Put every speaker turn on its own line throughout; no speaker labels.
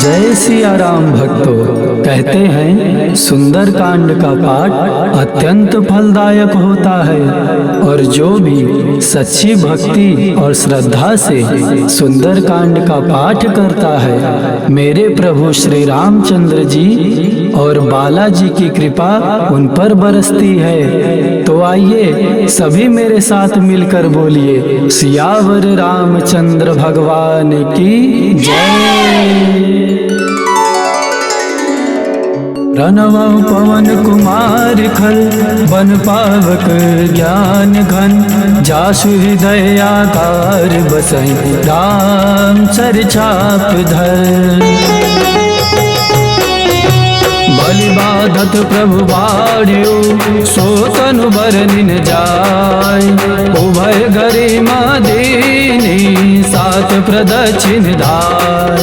जय सिया राम भक्तों। कहते हैं सुंदर कांड का पाठ अत्यंत फलदायक होता है और जो भी सच्ची भक्ति और श्रद्धा से सुंदर कांड का पाठ करता है, मेरे प्रभु श्री रामचंद्र जी और बालाजी की कृपा उन पर बरसती है। तो आइए सभी मेरे साथ मिलकर बोलिए सियावर रामचंद्र भगवान की जय। प्रणव पवन कुमार खल बन पावक ज्ञान घन, जासु हृदय आकार बसई राम सर छाप धर। बलि बाधत प्रभु बाढ़्यो सो तनु बरनिन जाय, उभय गरिमा दीनी सात प्रदक्षिण धाय।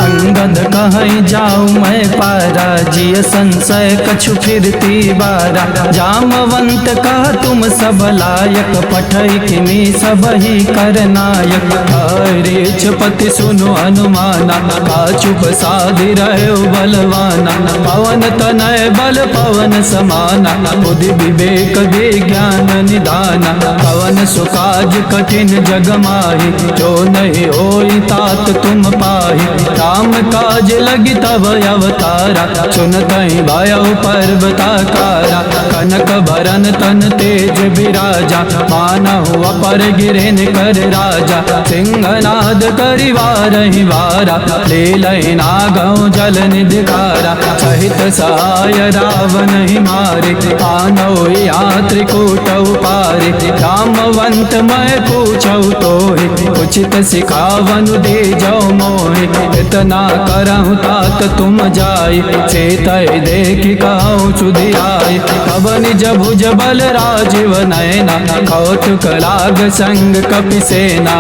अंगद कहीं जाऊँ मैं पारा, जिय संशय कछु फिरती बारा। जामवंत कह तुम सब लायक, पठई किमी सब ही करनायक। हरे पति सुनो अनुमाना, काचुप साधि रहे बलवाना। पवन तनय बल पवन समाना, बुद्धि विवेक विज्ञान निदाना। पवन सुकाज कठिन जग माही, जो नहीं होई तात तुम पाही। राम काज लगी तब अवतारा, सुनतहि भयो पर्वताकारा। कनक भरन तन तेज विराजा, मानहु अपर गिरेन कर राजा। सिंहनाद करि वारहि वारा, लीलहि नागहु जल निधिकारा। सहित सहाय रावण ही मारे, आनौ यात्री कूटौ पारे। रामवंत मैं पूछौ तोहि, उचित सिखावनु दे जौ मोहि। इतना करहु तात तुम जाय, चेतय देखि कहु सुधियाय। तब निज भुज बल राजीव नयना, कौतुक लाग संग कपिसेना।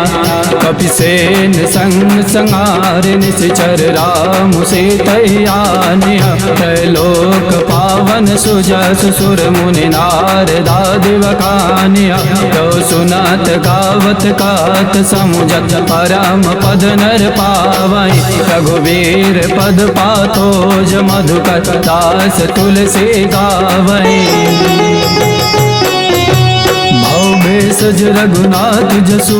कपिसेन संग संहार निश्चर, राम सीतहि आनिह। त्रैलोक पावन सुजस सुर मुनि नारदादि बखानिह। तो सुनत गावत कात समुझत, परम पद नर पावई। रघुवीर पद पाथोज मधुकर, दास तुलसी गावई। भेषज रघुनाथ जसु,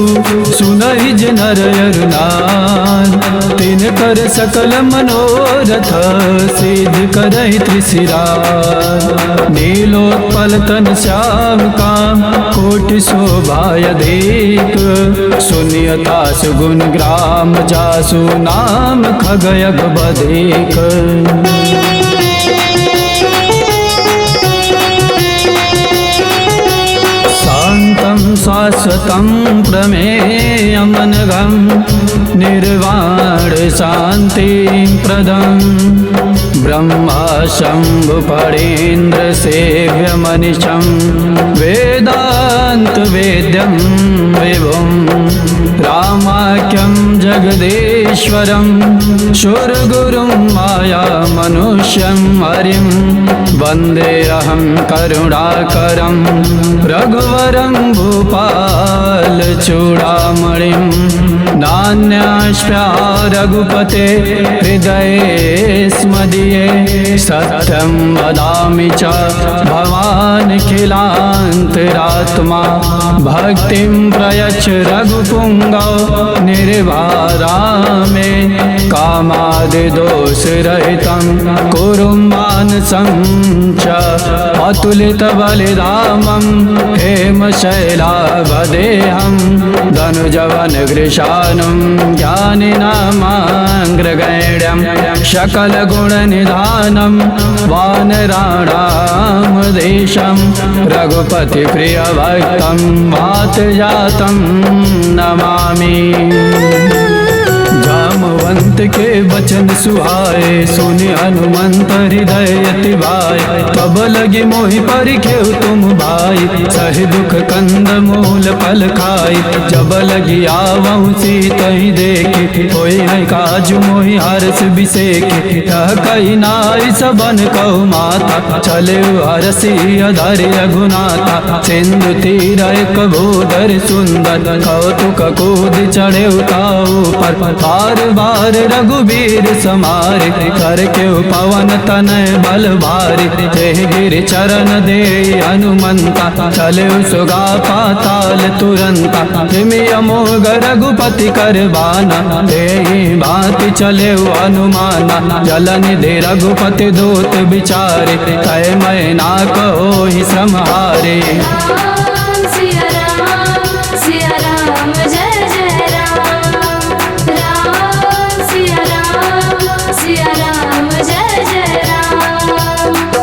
सुनहि नर अरु नार। तिन कर सकल मनोरथ, सिद्ध करहि त्रिशिरार। नीलोत्पल तन श्याम काम, कोटि शोभाय अधिक। सुनियता सुगुण ग्राम, जासु नाम खगयग बधिक। शान्तं शाश्वतं प्रमेयमनघं, निर्वाण शान्तिं प्रदं। ब्रह्मा शंभु फणीन्द्र सेव्यमनिशं, वेदांत वेद्यं विभुं। रामाख्यं जगदीश्वरं, शूरगुरुं माया मनुष्यं हरिं। वन्देऽहं करुणाकरं, रघुवरं भूपाल चूडामणिं। नान्यास्पृहा रघुपते हृदये स्मदीये। सत्यं वदामि च भवान् खिलान्तरात्मा। भक्तिं प्रयच्छ रघुपुङ्गव, निर्वारामे। कामादिदोषरहितं कुरु मानसं च। अतुलितबलिधामं हेमशैलाभदेहं। धनुजवन गृशानं ज्ञानिनामाग्रगण्यं। सकलगुणनिधानं वानराणां देशं। रघुपतिप्रियभक्तं वातजातं नमामि। जामवंत के वचन सुहाए, सुनि हनुमंत हृदय अति भाए। तब लगी मोहि परिखेउ तुम भाई, सहि दुख कंद मूल फल खाई। जब लगी आवहु सीतहि देखि, होई है काज मोहि हर्ष बिसेखि। यह कही नाई सबन कहु माता, चले हरसि अधर रघुनाथा। सिंधु तीर एक भूधर सुंदर, कौतुक कूद चढ़े उताऊ पर। बार बार रघुबीर समारे, करके पवन तनय बल भारी। तेहि गिर चरण दे हनुमंता, चले सुगा पाताल तुरंता। हिमि अमोघ रघुपति कर बाना, तेहि भांति चले हनुमाना। जलनिधि रघुपति दूत विचारे, कह मैं ना कहो ही श्रम हारे।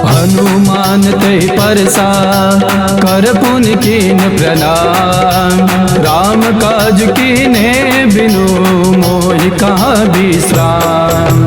हनुमान ते परसा, कर पुनि कीन प्रणाम। राम काज कीने बिनु, मोहि कहाँ विश्राम।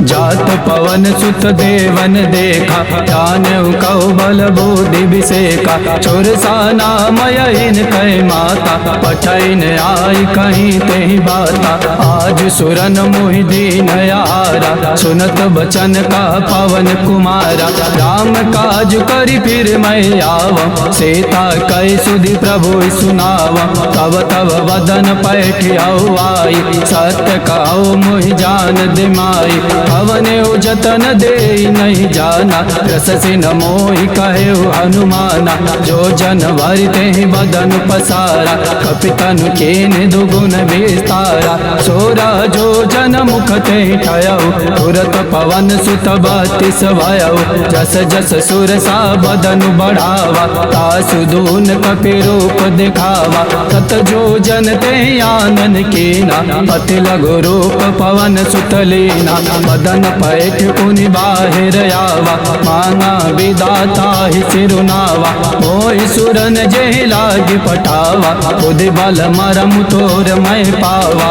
जात पवन सुत देवन देखा, जानेउ कौ बल बुद्धि विसेका। चुरसाना मयइन कै माता, पठैन आई कहीं तेहि बाता। आज सुरन मोहि दीन यारा, सुनत बचन का पवन कुमारा। राम काज करि फिर मैं आवा, सीता कै सुधि प्रभु सुनावा। तब तब वदन पैठियाऊ आई, सत्य कहु मोहि जान दिमाई। पवने जतन दे नहीं जाना, रस सिन मोहि कहे हनुमाना। जो जन भरि तेहि बदन पसारा, कपितन कीन्ह दुगुन विस्तारा। सोरा जो जन मुख तेहि ठयऊ, तुरत पवन सुत बत्तीस भयऊ। जस जस सुर सा बदन बढ़ावा, तासु दून कपि रूप दिखावा। तत जो जन तेहि आनन कीना, अति लघु रूप पवन सुत लीना। बदन पैठ पुनि बाहिर आवा, मांगा विदाता ही सिरुनावा। मोहि सुरन जेहि लागी पठावा, खुद बल मरम तोर मैं पावा।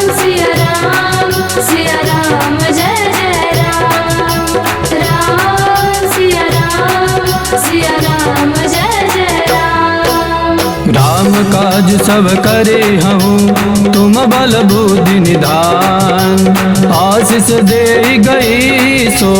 सिया राम जय जय राम। राम सिया राम जय जय राम।
राम काज सब करे हूँ, तुम बल बुद्धि निधान। आशीष दे गई सो,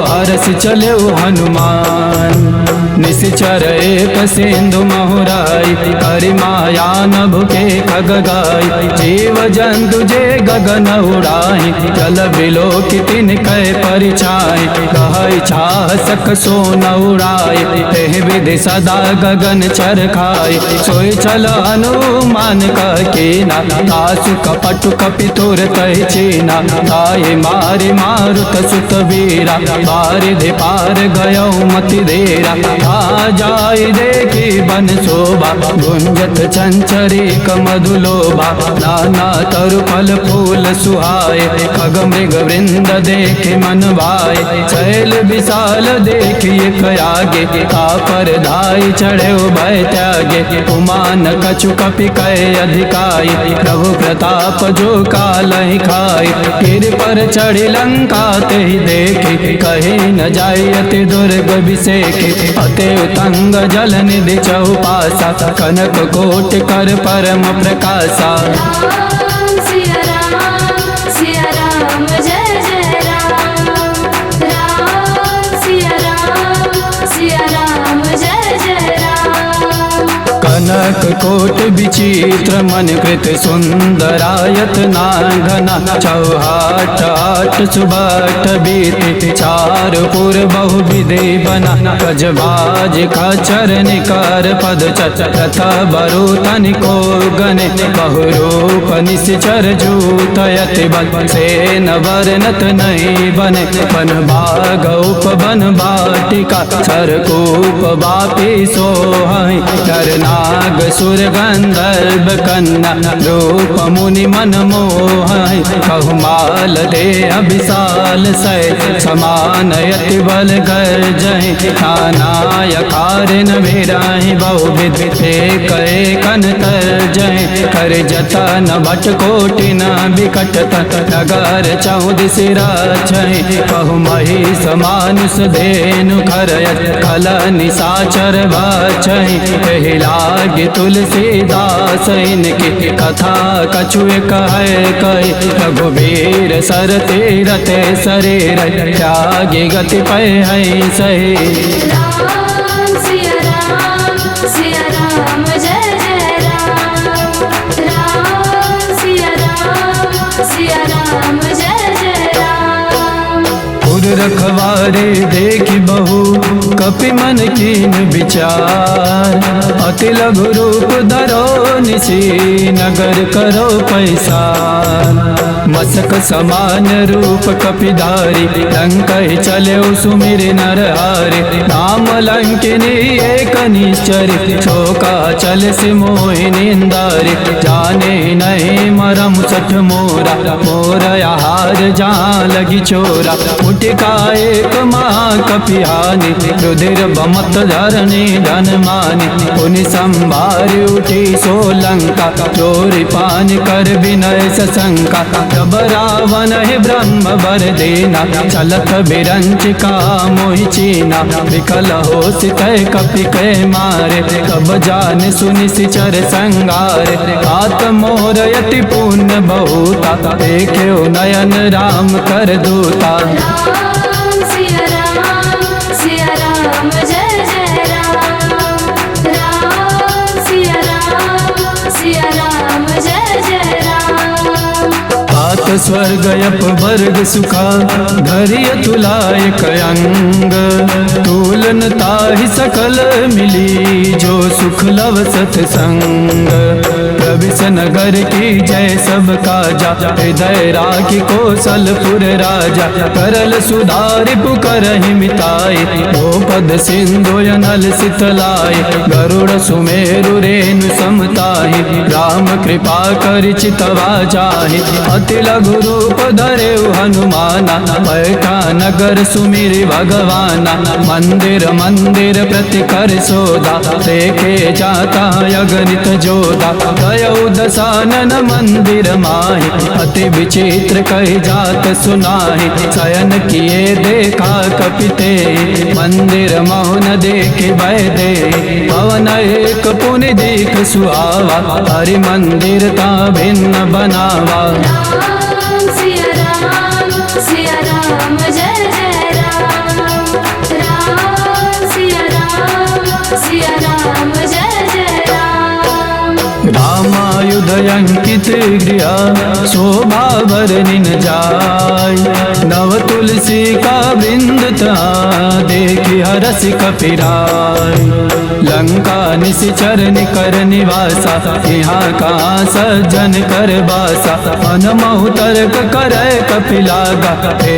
हरस चले हनुमान। निश्चर एक सिंधु महुराई, करि माया नभ के खग गाई। जीव जंतु जे गगन उड़ाई, जल बिलो की तिन कै परिछाई। कह छाह सक सो न उड़ाई, तेहि विधि सदा गगन चर खाई। सोई चल हनुमान कह कीना, तासु कपट कपि तुर तहि चीना। ताहि मारि मारुत सुत वीरा, बारिधि पार गयौ मति देरा। आ जाय देखी बन शोभा, गुंजत चंचरीक मधुलोभा। नाना तरु फल फूल सुहाए, खग मृग वृंद देखे मन भाए। शैल विशाल देखिए कयागे, तापर धाई चढ़े भय त्यागे। उमान कछु कपि कै अधिकाई, प्रभु प्रताप जो कालहि खाई। गिर पर चढ़ी लंका तेहि देखी, कही न जाय अति दुर्ग विसेखी। अति तंग जल निधि चौपासा, कनक कोट कर परम प्रकाशा।
राम सिया राम जय जय राम। राम सिया राम जय जय राम।
कनक कोट विचित्र मन कृत सुंदरायत नांगना। चौहाट आठ सुबट बीति, चार पुर बहु विधि बना। गजबाज खचर निकर पद चत, बरु तनिको गने। बहुरूप निश्चर जूत यति बन, सेन वर्णत नहीं बने। बन भाग उपवन बाटिका, सरकूप बापी सोहाई। डर नाग सुर गंधर्व कन्या रूप मुनि मन मोहय कहु माल दे अभिशाल सै समानयति बल गर्जय नानाय कारिन भिराहि बहुविध एक एकन तर्जय कर जतन भट कोटि न बिकट नगर चौदिस राजय कहु महिष मानुष धेनु खरयत खल निशाचर बाचय एहि लागे तुलसीदास इनकी कथा कछु कहे कहे रघुवीर सर तीरथ शरीर त्यागी गति पै है सही।
राम सिया राम जय जय राम। राम सिया राम जय जय राम।
पुर रखवारे देखी बहु कपि मन कीन विचार अति लघु रूप धरो निसी नगर करो पैसार मसक समान रूप कपिधारी लंक चले सुमिर नर हारे नाम लंकिनी एक निश्चरी शोका चल से मोहि निंदारी जाने नहीं मरम सठ मोरा मोर हार जहाँ लगी चोरा उठिका एक माँ कपिहानी रुधिर बमत धरणी धन मानी उन संभारी उठी सोलंका चोरी पान कर विनय सशंका तब रावण है ब्रह्म वर देना चलत बिरंचिका मोहि चीना विकल हो सितय कपि के मारे कब जान सुनि सिचर संगारे आत मोर यति पुण्य बहुता देख्यो नयन राम कर दूता।
राम सिया राम जय जय राम। राम सिया राम जय जय राम।
आत स्वर्ग यप वर्ग सुखा धरिय तुलाय कयंग तूलन ताहि सकल मिली जो सुख लव सत्संग प्रविश नगर की जय सब काजा हृदय राखी कौशलपुर राजा करल सुधारि पुकरहि मिताई गोपद सिंधु नल सितलाय गरुड़ सुमेरु रेणु समताहि राम कृपा कर चितवा जाहि अति लघु रूप धरे हनुमाना बैठा नगर सुमिरि भगवाना मंदिर मंदिर प्रति कर सोदा देखे जाता अगणित जोदा गयो दशानन मंदिर माहि अति विचित्र कही जात सुनाहि शयन किए देखा कपिते मंदिर मौन देखे वैदे पवन एक पुनि देख सुहावा हरि मंदिर ता भिन्न बनावा।
राम सिया राम जय जय राम। राम सिया राम जय जय राम।
रामायुध अंकित गृह शोभा बरनिन जाय नव तुलसी का बिंदता देखी हरस कपिराय लंका निशिचर निकर निवासा यहाँ का सज्जन कर बासा मन महु तर्क करे कपिलागा हे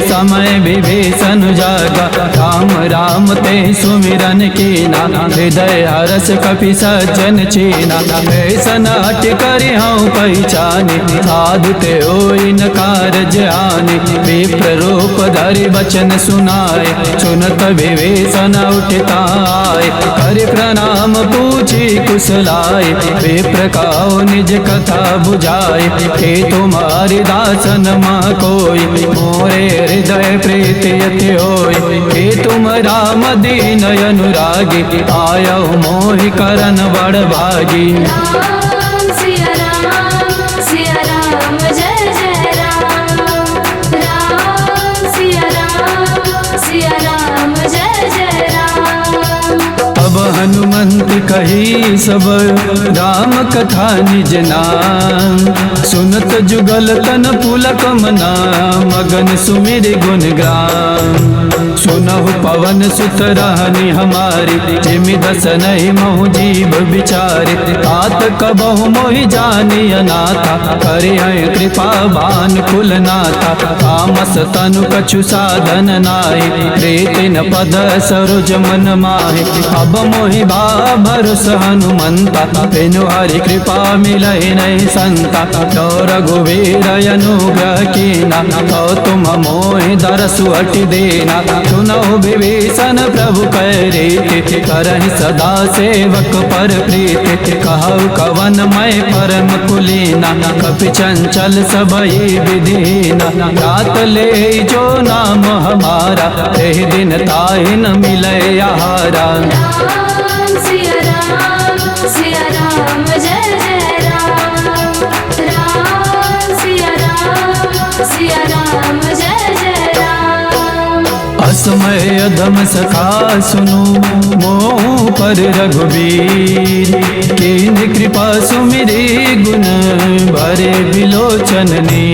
समय विभीषण जागा राम राम ते सुमिरन कीना हृदय हरस कपि सज्जन चीना ऐसन हट करि हूँ पहचानी साधु ते होइन कारज आनी विप्र रूप धरि वचन सुनाए सुनत विभीषण उठता आए करि प्रणाम पूछी कुशलाए विप्र काओ निज कथा बुझाए हे तुम्हारी दासन माँ कोई मोरे हृदय प्रीति यति होय हे तुम राम दीन अनुरागी आयो मोहि करन बड़ भागी।
राम सिया राम जय जय राम। राम सिया राम जय जय राम।
अब हनुमंत कही सब राम कथा निज नाम सुनत जुगल तन पुलक मना मगन सुमिर गुण गान सुनहु पवन सुत रहनी हमारी, जिमि दस नहीं महु जीव विचारे। तात कबहु मोहि जानी अनाथा, करि है कृपा बान कुल नाथा। तामस तनु कछु साधन नाहि, प्रीति न पद सरोज मन माहि। अब मोहि बा भरोस हनुमंता, बिनु हरि कृपा मिलहि नहीं संता। तो रघुवीर अनुग्रह कीना, तो तुम मोहि दरसु हटि देना। सुनहु विभीषण प्रभु कह रीति, करहि सदा सेवक पर प्रीति। कहु कवन मैं परम कुलीना, कपि चंचल सबई विधीना। रात ले जो नाम हमारा, तेहि दिन ताहि न मिले आहारा।
राम सिया राम जय जय राम। राम सिया राम जय जय राम।
असमय अधम सखा सुनो, मोह पर रघुबीर। कीन कृपा सुमिरी गुण, भरे बिलोचन ने।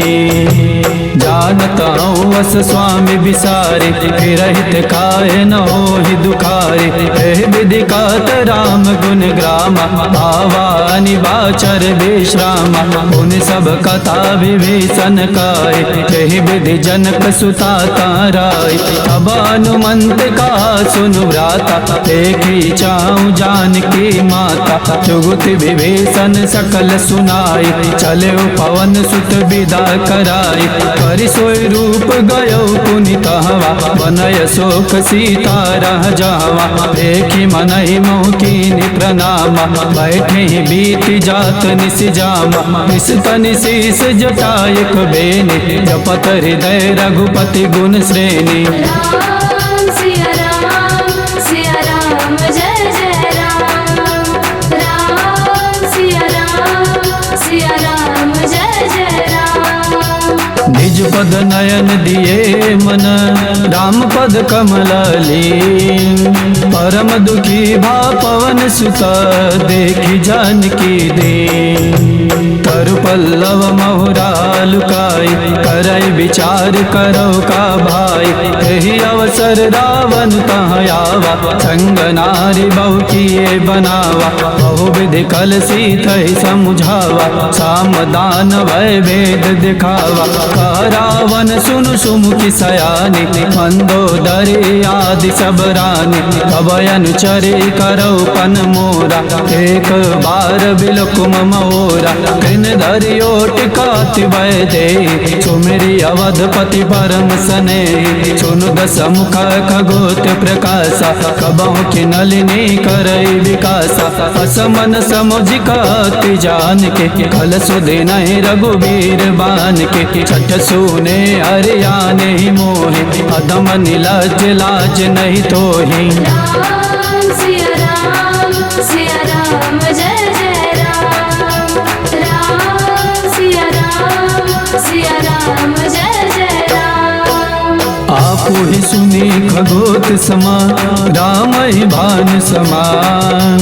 जानता हूँ अस स्वामी विसारे, रहित काहे न होहि दुखारे। एहि विधि कात राम गुण ग्रामा, आवा निवाचर विश्रामा। उन सब कथा विभीषण काए, एहि विधि जनक सुता ताराए। अब हनुमंत का सुनु भ्राता, देखी चाहूँ जानकी माता। जुगुति विभीषण सकल सुनाई, चले पवन सुत विदा कराई। करि सोई रूप गयो पुनितहवा, बनय शोक सीता रह जावा। देखी मनहि मोह कीनि प्रणामा, बैठे बीत जात निस जामा। निस तनि शीस जटायक बेनी, जपत हृदय रघुपति गुण श्रेणी।
राम सिया राम जय जय राम। राम सिया राम जय जय राम।
निज पद नयन दिए मन, राम पद कमल लीन। परम दुखी भा पवन सुत, देखी जानकी दीन। तरु पल्लव महुरा लुकाई, करई विचार करो का भाई। एहि अवसर रावण तहाँ आवा, संग नारी बहु किए बनावा। बहु विधि कल सीतहि समुझावा, सामदान भय भेद दिखावा। रावण सुनु सुमुखी सयानी, मंदोदरी आदि सब रानी। तब अनुचरी करो पन मोरा, एक बार बिलकुम मोरा। कृन धरि ओट काति भय दे, सुमिरि अवधपति परम सने। सुनु दस मुख खगोत प्रकाशा, कबहु की नलिनी करई विकासा। असमन समुझ काति जान के, खल सुधि नहीं रघुवीर बान के। छठ सुने हरियाने ही मोहे, अदम निलज लाज नहीं तोहि।
राम सिया राम जय जय राम। राम सिया राम जय जय राम।
आपु ही सुनी खगोत समान, राम ही भान समान।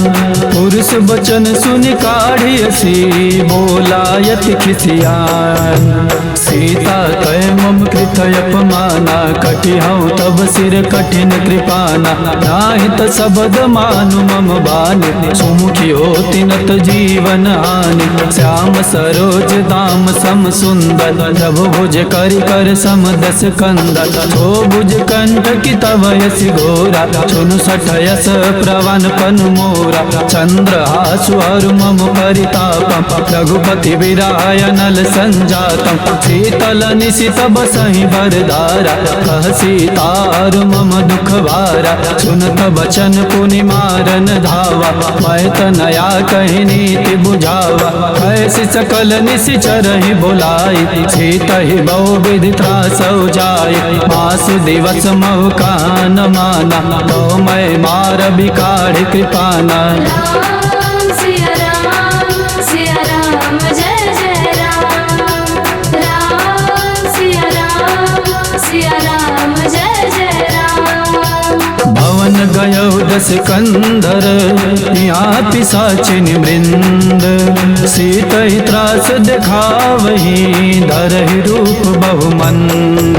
पुरुष बचन सुन काढ़ियसी, बोलायत खिसियान। सीता तय मम कृत अपमाना, कटि हूँ तब सिर कठिन कृपाना। नाहित शब्द मानु मम बानी, सुमुखी होति नत जीवन हानि। श्याम सरोज दाम सम सुंदर, जब भुज करि कर सम दस कंदर। तो भुज कंठ की तव यस घोरा, सुनु सठ यस प्रवन पन मोरा। चंद्र हासु हरु मम परितापम, रघुपति विराय नल संजातम। शीतल निशित बसहि बरदारा, कह सीतार मम दुख भारा। सुनत बचन पुनि मारन धावा, मैं तनया कहि नीति बुझावा। ऐसी सकल निशिचरहि बुलाई, सीतहि बहु विधि त्रासौ जाय। मास दिवस महु कान माना, तो मैं मार बिकाढ़ कृपाना।
राम सिया राम जय जय राम। राम सिया राम जय जय राम।
भवन गयो दस कंधर, यहाँ पिशाचिनि वृंद। सीतहि त्रास दिखावहि, धरहि रूप बहुमंद।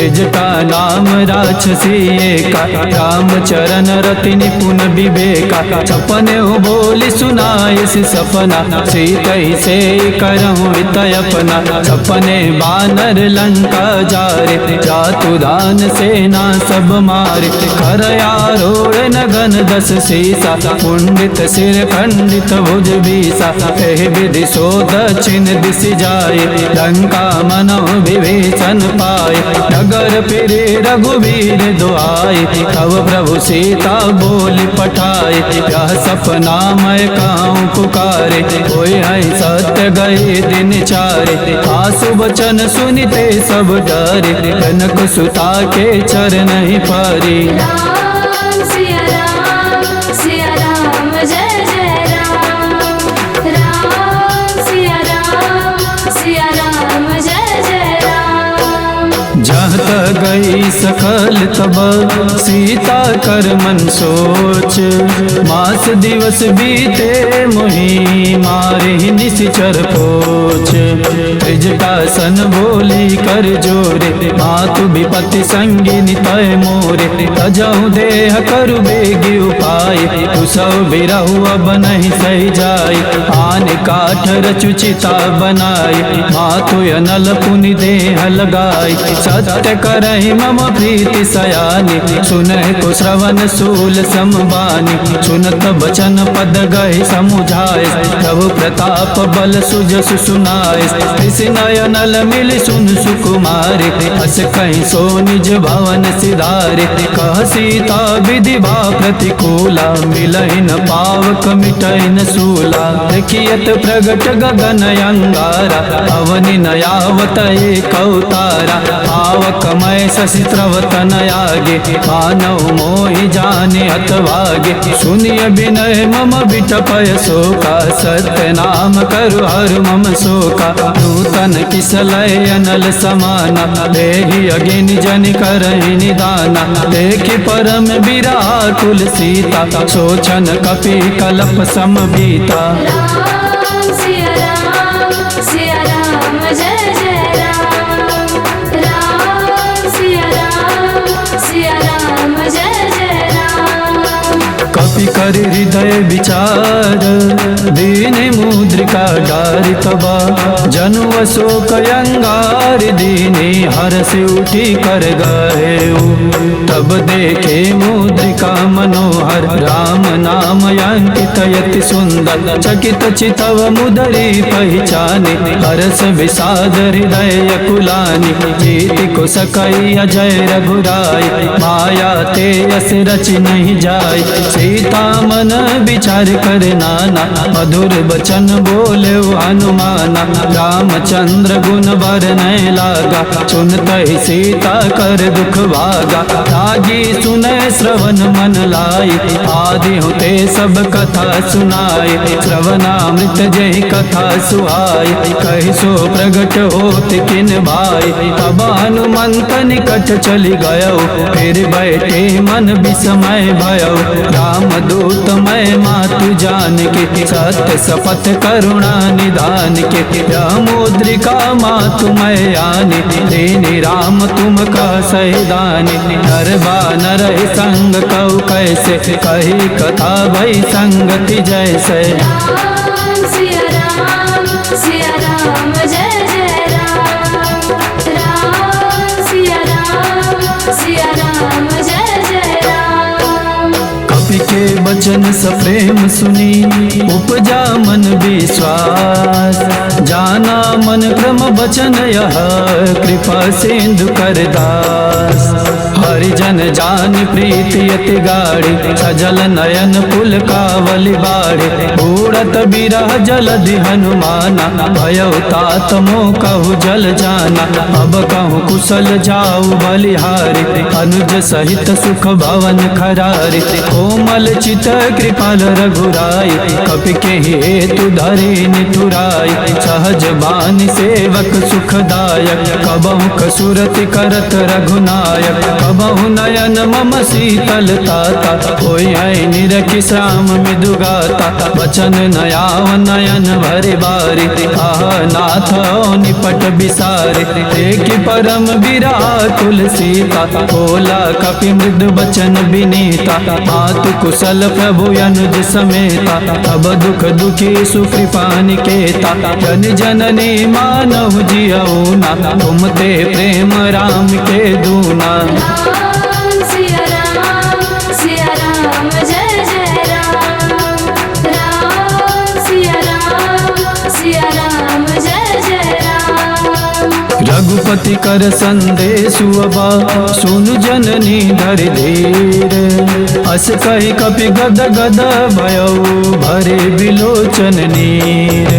त्रिज का नाम राक्षसी का, राम चरण रति निपुण विवेका। सपने हो बोली सुनाए से सपना, सीत से करहूँ हितय अपना। सपने बानर लंका जारे, जातु दान सेना सब मारे। कर आरोढ़ नगन 10 सीसा, पुंडित सिर खंडित भुज बीसा। एहि विधि सो दक्षिण दिश जाए, लंका मनो विभीषण पाए। नगर फिरे रघुवीर दुआए, तब प्रभु सीता बोली पठाए। यह सपना मैं काहूँ पुकारे, कोई है सत्य गए दिन चारे। आसु वचन सुनिते सब डरे, जनक सुता के चरण ही पारी।
राम सिया राम जय जय राम। राम सिया राम जय जय राम।
जहाँ गई सकल तब सीता कर मन सोच, मास दिवस बीते मोहि मारे निश्चर पोच। त्रिजटा सन बोली कर जोरे, मातु विपत्ति संगिनी तय मोरे। तजहु देह करु बेगी उपाय, तु सब बिरहु अब नहीं सही जाय। आन काठ रचुचिता बनाई, मातु अनल पुनि देह लगाई। सत्य करहि मम प्रीति सयानी, सुनहि को श्रवण सूल समबानी। सुनत बचन पद गहि समुझाय, प्रभु प्रताप बल सुजसु सुनाय। नयनल मिल सुन सुकुमारे, हस कहीं सो निज भवन सिधारे। कह सीता विधि भा प्रतिकूला, मिलहि न पावक मिटहि न सूला। देखियत प्रगट गगन अंगारा, अवनि नयावत एक अवतारा। आवक मय शशि त्रवतन आगे, मानव मोहि जाने हतभागे। सुनिय विनय मम बिटपय शोका, सत्य नाम करु हर मम शोका। नूतन किसलय अनल समाना, देहि अगिनि जनि करहि निदाना। देखि परम विराकुल सीता, सोचन कपि कलप समबीता।
राम सिया राम जय जय राम। राम सिया राम जय जय राम।
कपि करि हृदय विचार, दीन मुद्रिका डारि तबा। जनु शोक अंगार, दीने हरष उठी कर गए। तब देखे मुद्रिका मनोहर, राम नाम अंकित यति सुंदर। चकित चितव मुदरी पहचाने, हरष विषाद हृदय कुलानी। जीति को सकई अजय रघुराई, माया ते यस रच नहीं जाय। सीता मन विचार कर नाना, मधुर बचन बोले हनुमाना। रामचंद्र गुण बरनय लागा, सुनत ही सीता कर दुख भागा। रागी सुनय श्रवण मन लाई, आदि होते सब कथा सुनाए। श्रवणामृत जय कथा सुहाय, कहि सो प्रगट होत किन भाई। तब हनुमंत निकट चली गयो, फिर बैठे मन विस्मय भयो। राम दूत मैं मातु जान के, सत्य शपथ करुणा निधान के। मुद्रिका मातु मैं आने, देने राम तुम का सहिदानी। नर बानर संग कऊ कैसे, कही कथा भई संगति जैसे।
राम सिया राम जय जय राम। राम सिया राम जय जय राम।
कपि के वचन सप्रेम सुनी, उपजा मन विश्वास। जाना मन क्रम वचन यह, कृपा सिंधु कर दास। हरिजन जान प्रीति अति गाढ़ी, सजल नयन पुल कावली बाढ़े। उड़त बिरह जलधि हनुमाना, भयउ तात मोह कहु जल जाना। अब कहूँ कुशल जाऊ बलिहारी, अनुज सहित सुख भवन खरारी। कोमल चित कृपाल रघुराई, कपि के हेतु धरे निठुराई। सहज बानी सेवक सुखदायक, कबहु कसुरति करत रघुनायक। कबहु नयन मम शीतल ताता, होय है निर लखी श्याम मृदु गाता, वचन नयाव नयन भरे बारी, आह नाथ निपट बिसारे, एक परम विराकुल सीता, बोला कपि मृदु बचन विनीता, मातु कुशल प्रभु अनुज समेता, अब दुख दुखी सुकृपा निकेता, जन जननी मानव जियऊ ना, तुम ते प्रेम राम के दूना।
राम सिया राम जय जय राम, राम सिया राम जय जय राम।
रघुपति कर संदेशु अबा, सुनु जननी धर धीर, अस कहि कपि गद गद भयउ, भरे बिलोचन नीर,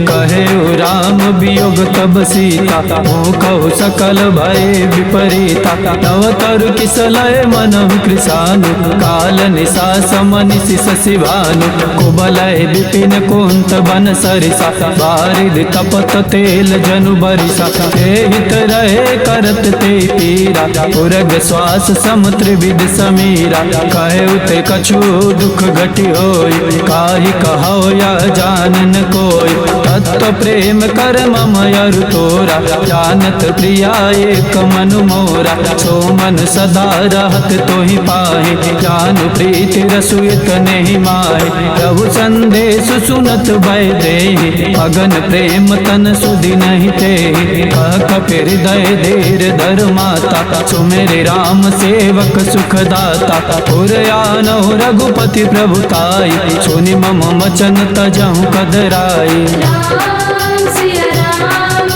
कहे राम वियोग तब सीता, हो कहु सकल भय विपरीता, तव तरु किसलय मनहु कृशानु, काल निशा समनिशि शशि भानु, कुबलय विपिन कुंत बन सरिसा, बारिद तपत तेल जनु बरिसा, हित रहे करत ते पीरा, उरग श्वास समुद्र विद समीरा, कहे उते कछु दुख घटी होई, काहि कहो या जानन कोई, तत्व प्रेम कर मम अरु तोरा, जानत प्रिया एक मनु मोरा, सो मन सदा रहत तोहि पाहि, जानु प्रीति रसु इतने ही माहि, प्रभु संदेश सुनत भय देहि, अगन प्रेम तन सुधि नहीं तेहि, कपि हृदय धीर धर माता, सुमेरे राम सेवक सुखदाता, पुरयानौ रघुपति प्रभुताई, सुनि मम वचन तजहु कदराई।
राम सिया राम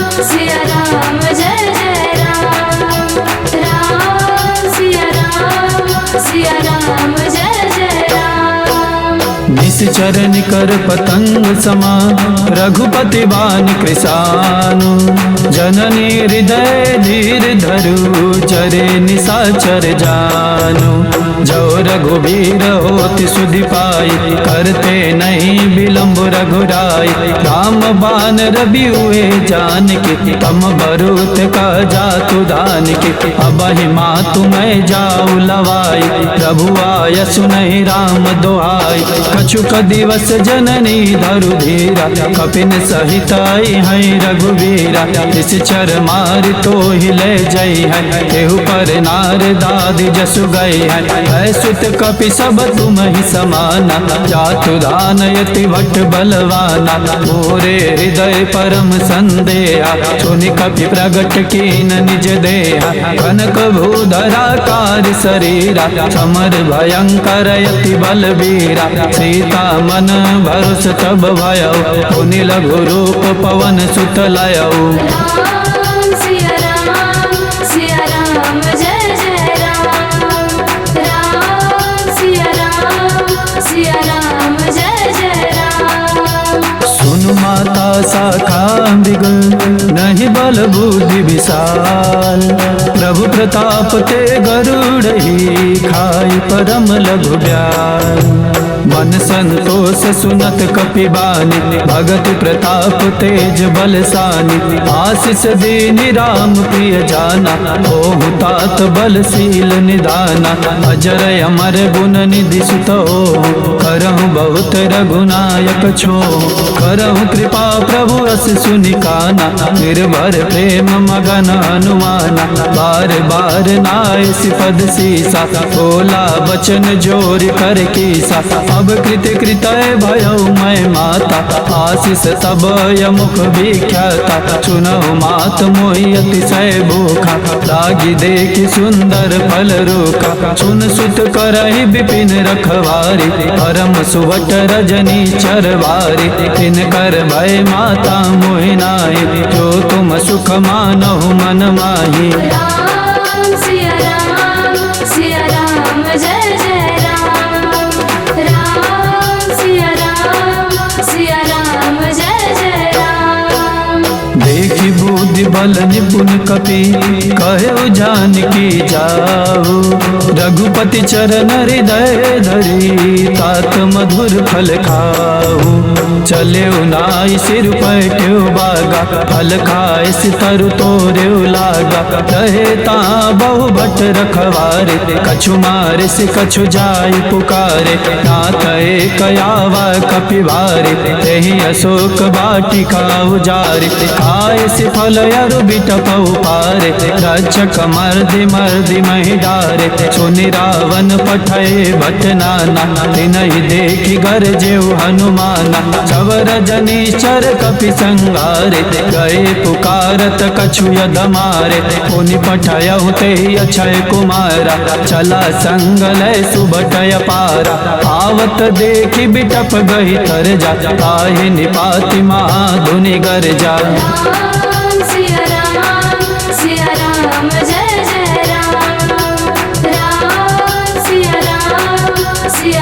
जय जय राम, राम सिया राम जय जय राम।
निश्चर निकर पतंग समा, रघुपति बान कृशानु, जननी हृदय धीर धरु, चरे निशाचर जानु, जो रघुबीर होति सुधि पाई, करते नहीं विलम्ब रघुराई, राम बान रवि हुए जान के, तम बरुत का जातु दान के, अब ही मातु मैं जाऊ लवाई, प्रभु आय सुनहि राम दोहाई, कछुक दिवस जननी धरु धीरा, कपिन सहित आई है रघुवीरा, इस चर मार तो हिले जई है, केहू पर नार दाद जसु गई है, सुत कपि सब तुम ही समाना, जातु दान यति भट बलवाना, मोरे हृदय परम संदेहा, सुनि कपि प्रगट कीन निज देहा, कनक भूधरा कार शरीरा, समर भयंकर यति बलबीरा, सीता मन भरोस तब भयउ, पुनि लघु रूप पवन सुत लयउ।
राम सिया राम जय जय राम, राम सिया राम जय जय राम।
सुनु माता शाखा मृग, नहीं बल बुद्धि विशाल, प्रभु प्रताप ते गरुड़ ही, खाई परम लघु ब्याल, मन संतोष सुनत कपि बानी, भगत प्रताप तेज बलसानी, आशीष दीनि राम प्रिय जाना, ओहु तात बलशील निदाना, अजर अमर गुण निधि सुत हो, करहु बहुत रघुनायक छो, करहु कृपा प्रभु अस सुनि काना, निर्भर प्रेम मगन हनुमाना, बार बार नाय सिपद सीसा, बोला बचन जोर कर कीसा, अब कृत कृतय भयउ मैं माता, आशीष तब यमुख विख्याता, सुनहु मात मोहि अतिशय भूखा, लागी देखि सुंदर फल रूखा, सुन सुत करहि विपिन रखवारी, परम सुवट रजनी चरवारी, तिनकर भय माता मोहि नाहि, जो तुम सुख मानहु मन माहि।
राम सिया राम जय जय राम, राम सिया राम जय जय राम।
देखि बुद्धि बल निपुण कपि, कहे जानकी जाऊ, रघुपति चरण हृदय धरी, तात मधुर फल खाऊ, चले नाई सिर पैठ्यो बागा, फल खाए सितर तोरे लागा। रहे ता बहु भट रखवारे, कछु मारे से कछु जाई पुकारे। नाथ एक आवा कपिवारे, तेहि अशोक वाटिका उजारे। खाए से फल अरु बिटप पारे, रक्षक मर्दि मर्दि महि डारे। सुनि रावण पठय भट नाना, तिनहि देखि गरजेउ हनुमाना। सब रजनीश्वर कपि संगारे, गए पुकारत कछु यद मारे। पुनि पठयहु तेहि अक्षय कुमारा, चला संग लय सुबटय पारा। आवत देखि बिटप गहि तर जा, ताहि निपाति महाधुनि गरजा।
राम सिया राम जय जय राम। राम सिया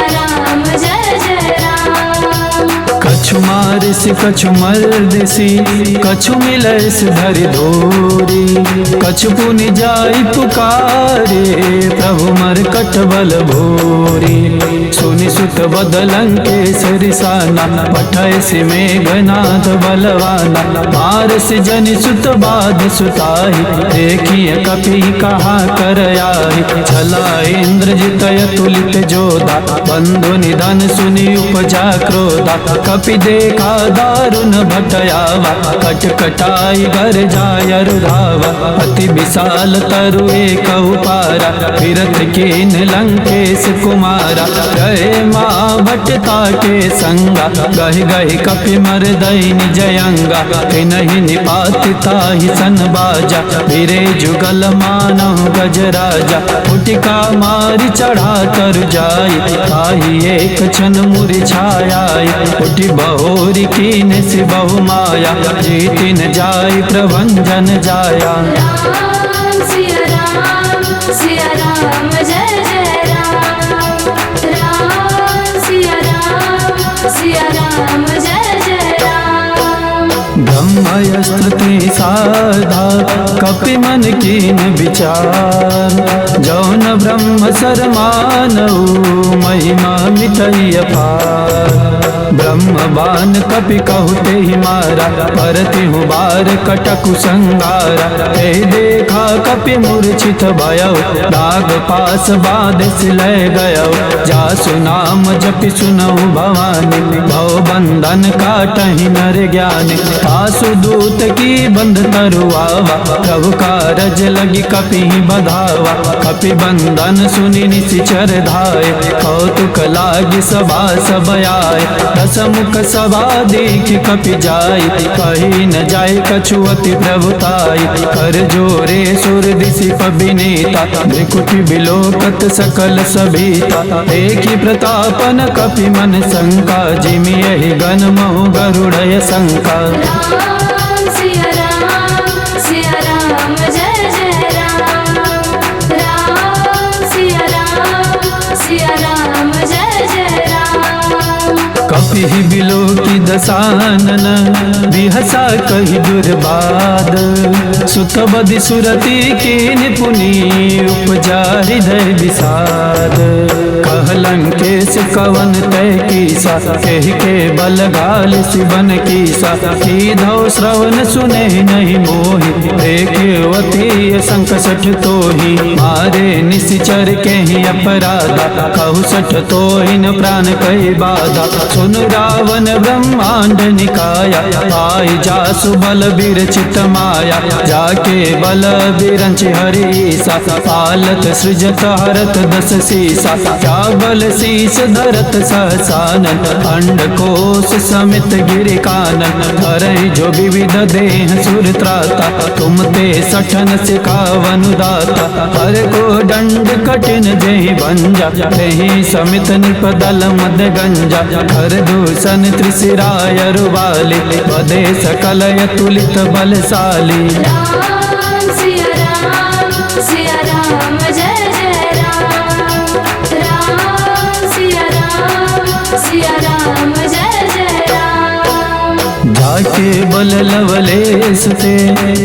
राम जय जय राम।
कछु मारिस कछु मर्दिसी, कछु मिलैस धरि धोरी। कछु पुनि जाई पुकारे, प्रभु मरकट बल भोरी। सुनि सुत बदलंकेश रिसाना, पठय से मेघनाथ बलवाना। मारस जनि सुत बाध सुताहि, देखिए कपि कहा कर आहि। छला इंद्रजित अतुलित जोधा, बंधु निधन सुनि उपजा क्रोधा। कपि देखा दारुण भटयावा, कटकटाई गर जाय रुधावा। अति विशाल तरु एक उपारा, विरत कीन लंकेश कुमारा। गए माँ भटता के संगा, गहि गहि कपि मर्दई निजयंगा। तिनहि निपाति ताहि सन बाजा, वीरे जुगल मानव गजराजा। फुटिका मारि चढ़ा तर जाई, ताहि एक क्षण मुरझाई। उठि बहोरी कीन से बहु माया, जीति न जाय प्रभंजन जाया।
राम सिया राम जय जय राम। राम सिया राम जय जय राम।
ब्रह्मयस्त्र ते साधा, कपि मन कीन विचार। जौन ब्रह्म सरमानऊ, महिमा मिटई अपार। ब्रह्म बान कपि कहु तेहि मारा, परतिहु बार कटकु संगारा। ते देखा कपि मूर्छित भयउ, नाग पास बाध सिलय गयउ। जासु नाम जपि सुनऊ भवानी, भव बंधन काटहि नर ज्ञानी। तासु दूत की बंध तरुआवा, प्रभु कारज लगी कपि बधावा। कपि बंधन सुनि निशिचर धाय, कौतुक लागी सभा सब आए। दसमुख सभा देख कपि जाई, कही न जाय कछु अति प्रभुताई। कर जोरे सुर दिशि पबिनेता, भृकुटि बिलोकत सकल सभीता। देखि प्रतापन कपि मन शंका, जिमि यहि गण महु गरुड़य शंका।
राम सिया राम जय जय राम। राम सिया राम जय जय राम।
कपि बिलो की दसानन, बिहसा कहि दुर्बाद। सुत बदि सुरति कीन पुनि, उपजा हृदय विषाद। कहलंकेश कवन तय कीसा, केहि के बल घाल शिवन कीसा। कीधौ श्रवण सुने नहीं मोहि, देखवती शंख सठ तोहि। मारे निशिचर केहि अपराधा, कहु सठ तोहिन प्राण कहि बाधा। सुन रावण ब्रह्मांड निकाया, पाई जासु बल विरचित माया। जाके बल विरंच हरीसा, पालत सृजत हरत दस सीसा। क्या बल शीस धरत सहसानन, अंडकोश समित गिरि कानन। धरहि जो विविध देह सुर त्राता, तुम ते सठन सिखावनु दाता। हर को दंड कठिन जेहि भंजा, तेहि समित निपदल मद गंजा। हर दूषण त्रिशिराय रुवाली, वदे सकल अतुलित बलशाली।
राम सिया राम जय जय राम। राम सिया राम जय जय राम।
जाके बल लवलेश ते,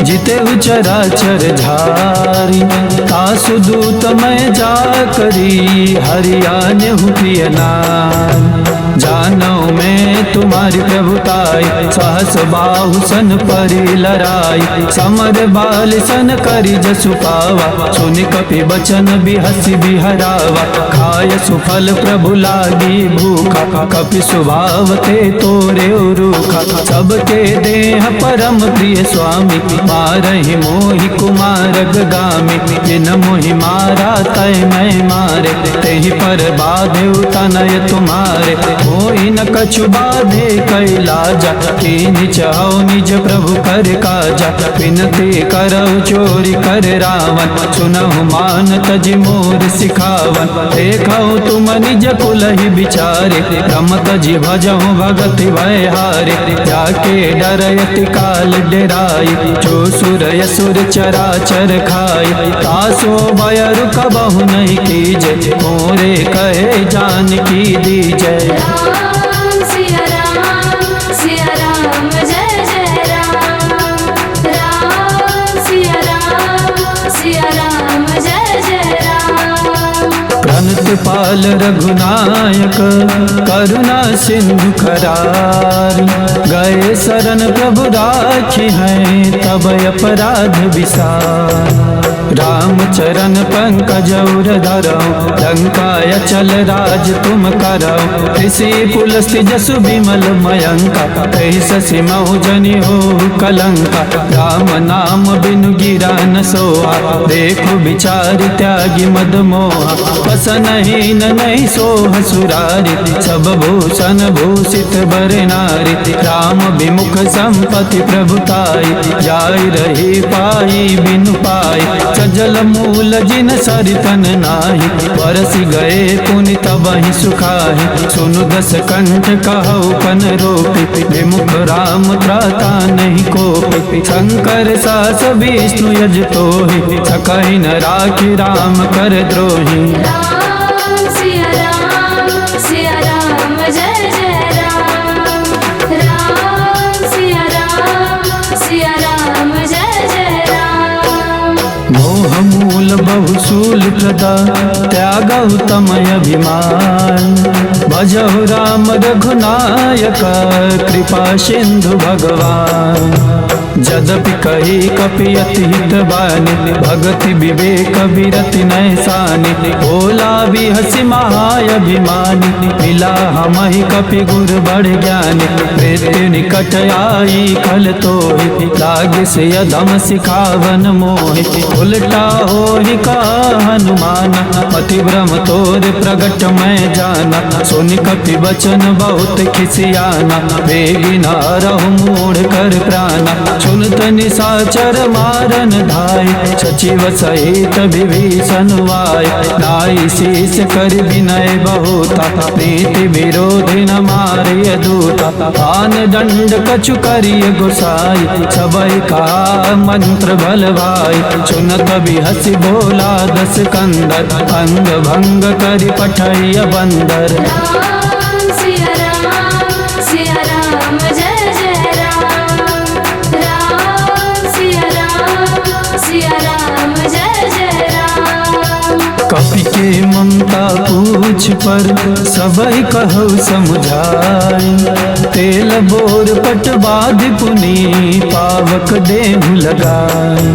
जिते चराचर झारी। तासु दूत मैं जा करी, हरियाण्य प्रिय नारी। जानो मैं तुम्हारी प्रभुताई, सहस बाहु सन परी लड़ाई, समर बाल सन करी जसु पावा, सुनि कपि बचन बिहसी बिहरावा, खाय सुफल प्रभु लागी भूखा, कपि स्वभाव ते तोरे रूखा, सबके देह परम प्रिय स्वामी, मारहि मोहि कुमारग गामी, जिन मोहि मारा तय मैं मारे, तेहि पर बाधे तनय तुम्हारे, मोहि न कछु बाधे कैलाजा, कीनि चाहो निज प्रभु कर काजा, विनती करौ चोरी कर रावण, सुनहु मान तजि मोर सिखावन, देखौ तुम निज कुलहि बिचारे, रमत जी भजहु भगति भय हारे, जाके डरयति काल डेराई, जो सुर असुर चराचर खाई, तासो भयरु कबहु नहीं कीजे, मोरे कहे जानकी दीजय।
राम सिया राम जय जय राम, राम सिया राम जय जय राम।
प्रणत पाल रघुनायक करुणा सिंधु करारी, गए शरण प्रभु राखी हैं तब अपराध विसार, राम चरण पंकज उर धरौ, लंकाय चल राज तुम करौ, ऋषि पुलस्त्य जसु विमल मयंका, तहि शशि महु जनि हो कलंका, राम नाम बिनु गिरा न सोहा, देखो विचारि त्यागी मद मोहा, बसनहीन नहीं सोह सुरारी, सब भूषण भूषित बर नारी, राम विमुख संपत्ति प्रभुताई, जाय रही पाई बिनु पाई, सजल मूल जिन सरितन नाही, बरसि गए पुनि तबहि सुखाहि, सुनु दस कंठ कहु पन रोपि, विमुख राम त्राता नहीं कोपि, शंकर सास विष्णु यज तोहि, सकहि न राखि राम कर द्रोही।
राम सिया राम जय जय राम, राम सिया राम जय जय राम।
मोह मूल बहुशूल प्रदा त्यागौ तमय अभिमान, भजहु राम रघुनायक कृपा सिंधु भगवान, जदपि कही कपि अति हित बानी, भगति विवेक विरति नैसानी, भोला बिहसि महाअभिमानी, मिला हमहि कपि गुर बड़ ज्ञानी, मृत्यु निकट आई खल तोहि, लागे से अधम सिखावन मोहि, उल्टा होहि का हनुमान, मति भ्रम तोर प्रगट मैं जाना, सुनि कपि बचन बहुत खिसियाना, बेगी न रहु मूढ़ कर प्राणा, सुनत निशाचर मारन धाय, सचिव सहित विभीषण वाय, नाई शीस कर विनय बहुता, प्रीति विरोधी न मारिय दूता, आन दंड कछु करिय गोसाई, सबई का मंत्र बल भाई, सुनत बिहसि भोला दस कंदर, अंग भंग करि पठैय बंदर।
राम सिया राम जय जय राम, राम सिया राम जय जय राम।
कपि के ममता पूछ पर सबई कहु समुझाई, तेल बोर पट बाधि पुनि पावक देहु लगाई,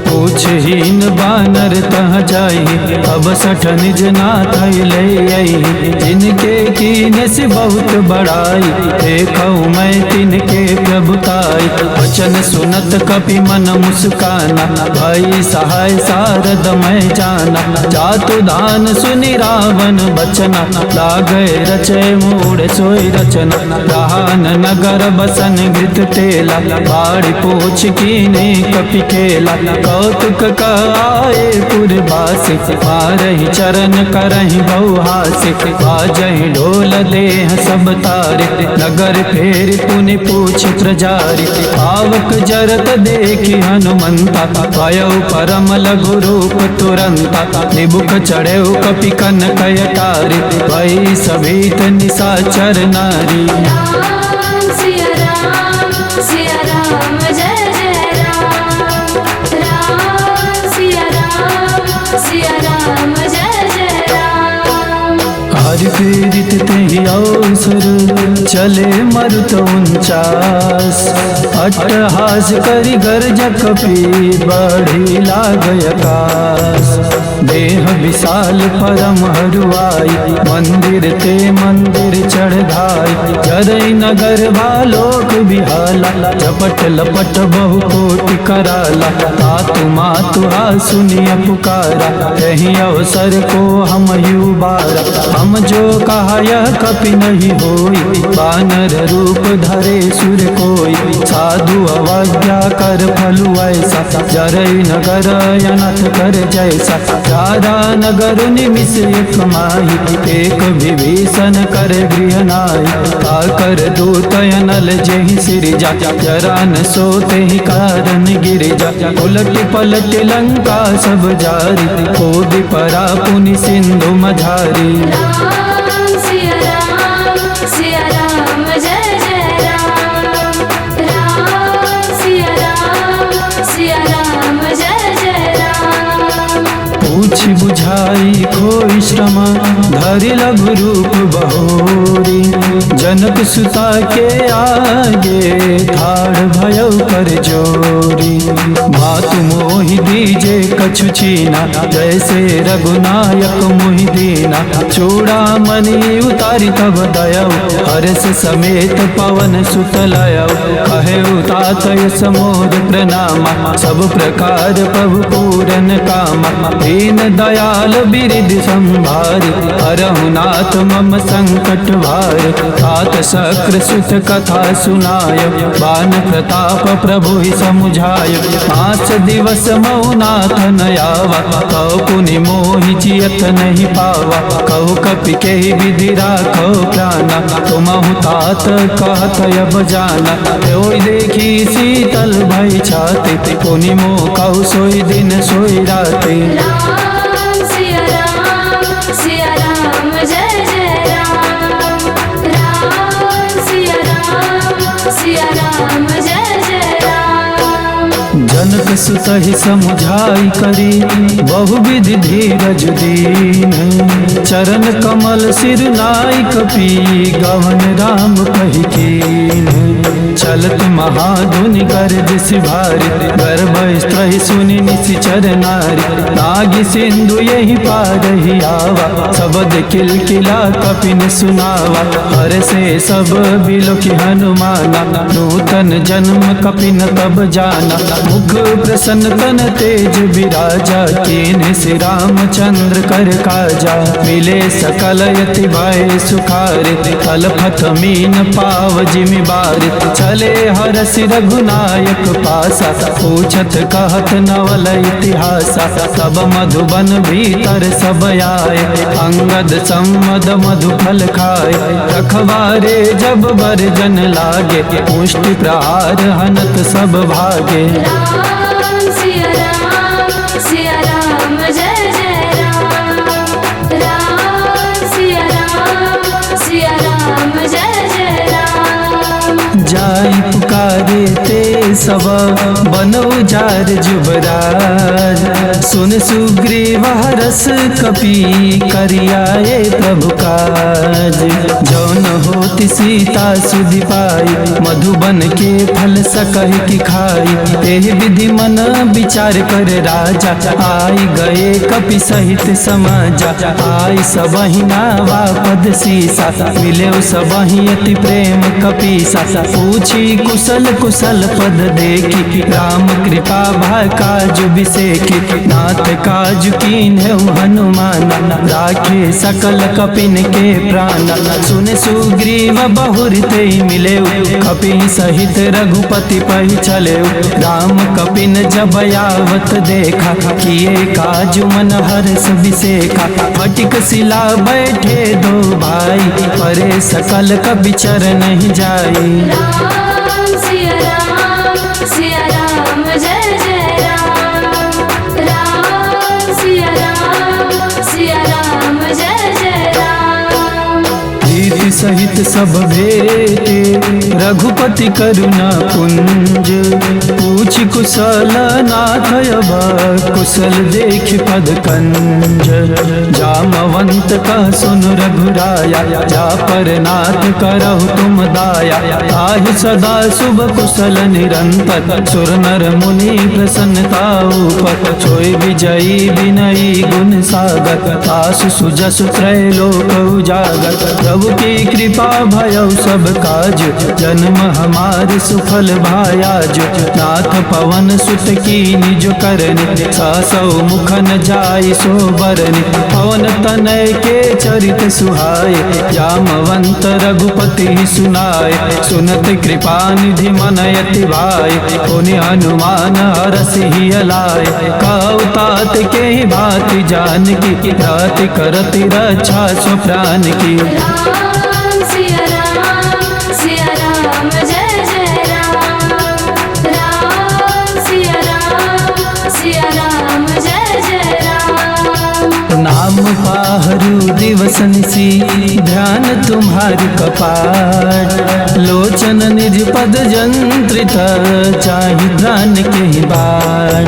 पूछहीन बानर तह जाई, अब सठ निज नाथ ले आई, जिनके कीने से बहुत बड़ाई, देखऊ मैं तिनके प्रभुताई, वचन सुनत कपि मन मुस्काना, भाई सहाय सारद मैं जाना, जातु दान सुनि रावण बचना, लागे रचे मूढ़ सोई रचना, राहन नगर बसन घृत तेला, बाड़ी पूछ कीने कपि खेला, कौतुक आए पुरवासी, मारहि चरण करहि बहुहासी, बाजहि ढोल देह सब तारे, नगर फेर पुनि पूछ त्रजारी, पावक जरत देखि हनुमंता, भयउ परम लघु रूप तुरंता, निबुख चढ़ेउ कपि कनक अटारी, भई सभीत निशाचर नारी।
राम सिया राम जय जय राम, राम सिया राम जय जय राम।
हरि प्रेरित तेहि और सुर चले मरुत 49। अट्टहास करि गर्ज कपि बढ़ी लागय आकाश। देह विशाल परम हरुआई मंदिर ते मंदिर चढ़ाई। जरई नगर भालोक बिहाला झपट लपट बहु कोटि कराला। तातु मातु हा सुनिय पुकारा कहीं अवसर को हम युबारा। हम जो कहा यह कपि नहीं होई बानर रूप धरे सुर कोई। साधु अवज्ञा कर फलु ऐसा जरई नगर अनथ कर जैसा। चारा नगर निमिष एक माही एक विभीषण कर गृह नाई। आकर दूत अनल जेहि सिरजा जरा न सोते ही कारण गिर जा। उलट पलट लंका सब जारी कोदि परा पुनि सिंधु मझारी।
राम सिया राम जय जय राम। राम सिया राम जय जय राम।
पूछ बुझाई खोई श्रम धरि लघु रूप बहोरी। जनक सुता के आगे ठाड़ भयो कर जोरी। मातु मोहि दीजे कछु छीना जैसे रघुनायक मोहि दीना। चूड़ामणि उतारि तब दयौ हर्ष समेत पवन सुत लयौ। कहे उतातय समोद प्रणामा सब प्रकार प्रभु पूरन कामा। दीन दयाल बिरिद संभारि हरहु नाथ मम संकट भारि। तात शक्र सुत कथा सुनाय बान प्रताप प्रभु ही समुझाय। 5 दिवस मौनाथ न आवा कौ पुनि मोहि जियत नहीं पावा। कहु कपि के विधि राखो प्राणा तुमहु तात कहत अब जाना। ओई देखी शीतल भई छाति पुनि मोह कहु सोई दिन सोई राति।
राम सिया राम जय जय राम। राम सिया राम जय जय राम।
जनक सुतहि समुझाई करी बहुविधि धीरज दीन। चरण कमल सिर नाई कपि गवन राम कहि कीन। चलत महाधुनि गर्ज सिभारि गर्भ स्त्रहि सुनि निशिचर नारी। नागी सिंधु यही पारहि आवा शबद किलकिला कपिन सुनावा। हर से सब बिलोकि हनुमाना नूतन जन्म कपिन तब जाना। मुख प्रसन्न तन तेज विराजा कीन्ह श्री रामचंद्र कर काजा। मिले सकल यति भय सुखारि तलफत मीन पाव जिमि बारि। चले हरस रघुनायक पासा पूछत कहत नवल इतिहासा। सब मधुबन भीतर सब आए अंगद सम्मद मधु फल खाए। रखवारे जब बरजन लागे मुष्टि प्रहार हनत सब भागे।
राम सिया राम जय जय राम। राम सिया राम जय जय राम।
जाई पुकारे ते सब बन उजार जुबराज। सुन सुग्रीव हरस कपि करियाए प्रभु काज। जौन होति सीता सुधि पाई मधुबन के फल सकहि की खाई। एहि विधि मन विचार कर राजा आई गए कपि सहित समाजा। आई सबहि नावा पद सीसा मिले सबहि अति प्रेम कपीसा। पूछी कुशल कुशल पद देखी राम कृपा भा काज बिसेखी। नाथ काज कीन्हु हनुमाना राखे सकल कपिन के प्राण। सुन सुग्रीव बहुर ते मिले कपि सहित रघुपति पहि चले। राम कपिन जब आवत देखा किए काज मन हर्ष बिसेखा। फटिक शिला बैठे दो भाई परे सकल कपि चर नहीं जाई।
राम सिया राम जय जय राम। राम सिया राम जय जय राम।
प्रीति सहित सब भेटे रघुपति करुणा पुंज। पूछ कुशल नाथ अब कुशल देख पद कंज। जामवंत का सुन रघुराया जा पर नाथ करहु तुम दाया। ताहि सदा शुभ कुशल निरंतर सुर नर मुनि प्रसन्नता ऊपर। सोई विजयी विनयी गुण सागर आसु सुजसु त्रैलोक उजागर। प्रभु की कृपा भयउ सब काज जन्म हमारे सुफल भायाज। नाथ पवन सुत की निज करनि सासौ मुख न जाय सो बरनि। पवन तनय के चरित सुहाए जामवंत रघुपति सुनाए। सुनत कृपा निधि मन अति भाई पुनि हनुमान हरषि लाए। कहु तात के भांति जान की राति करति रक्षा सो प्राण की।
राम सिया राम जय जय राम। राम सिया राम जय जय राम।
नाम पाहरु दिवस निसी ध्यान तुम्हारी कपाट। लोचन निज पद जंत्रित चाहि प्राण के बाण।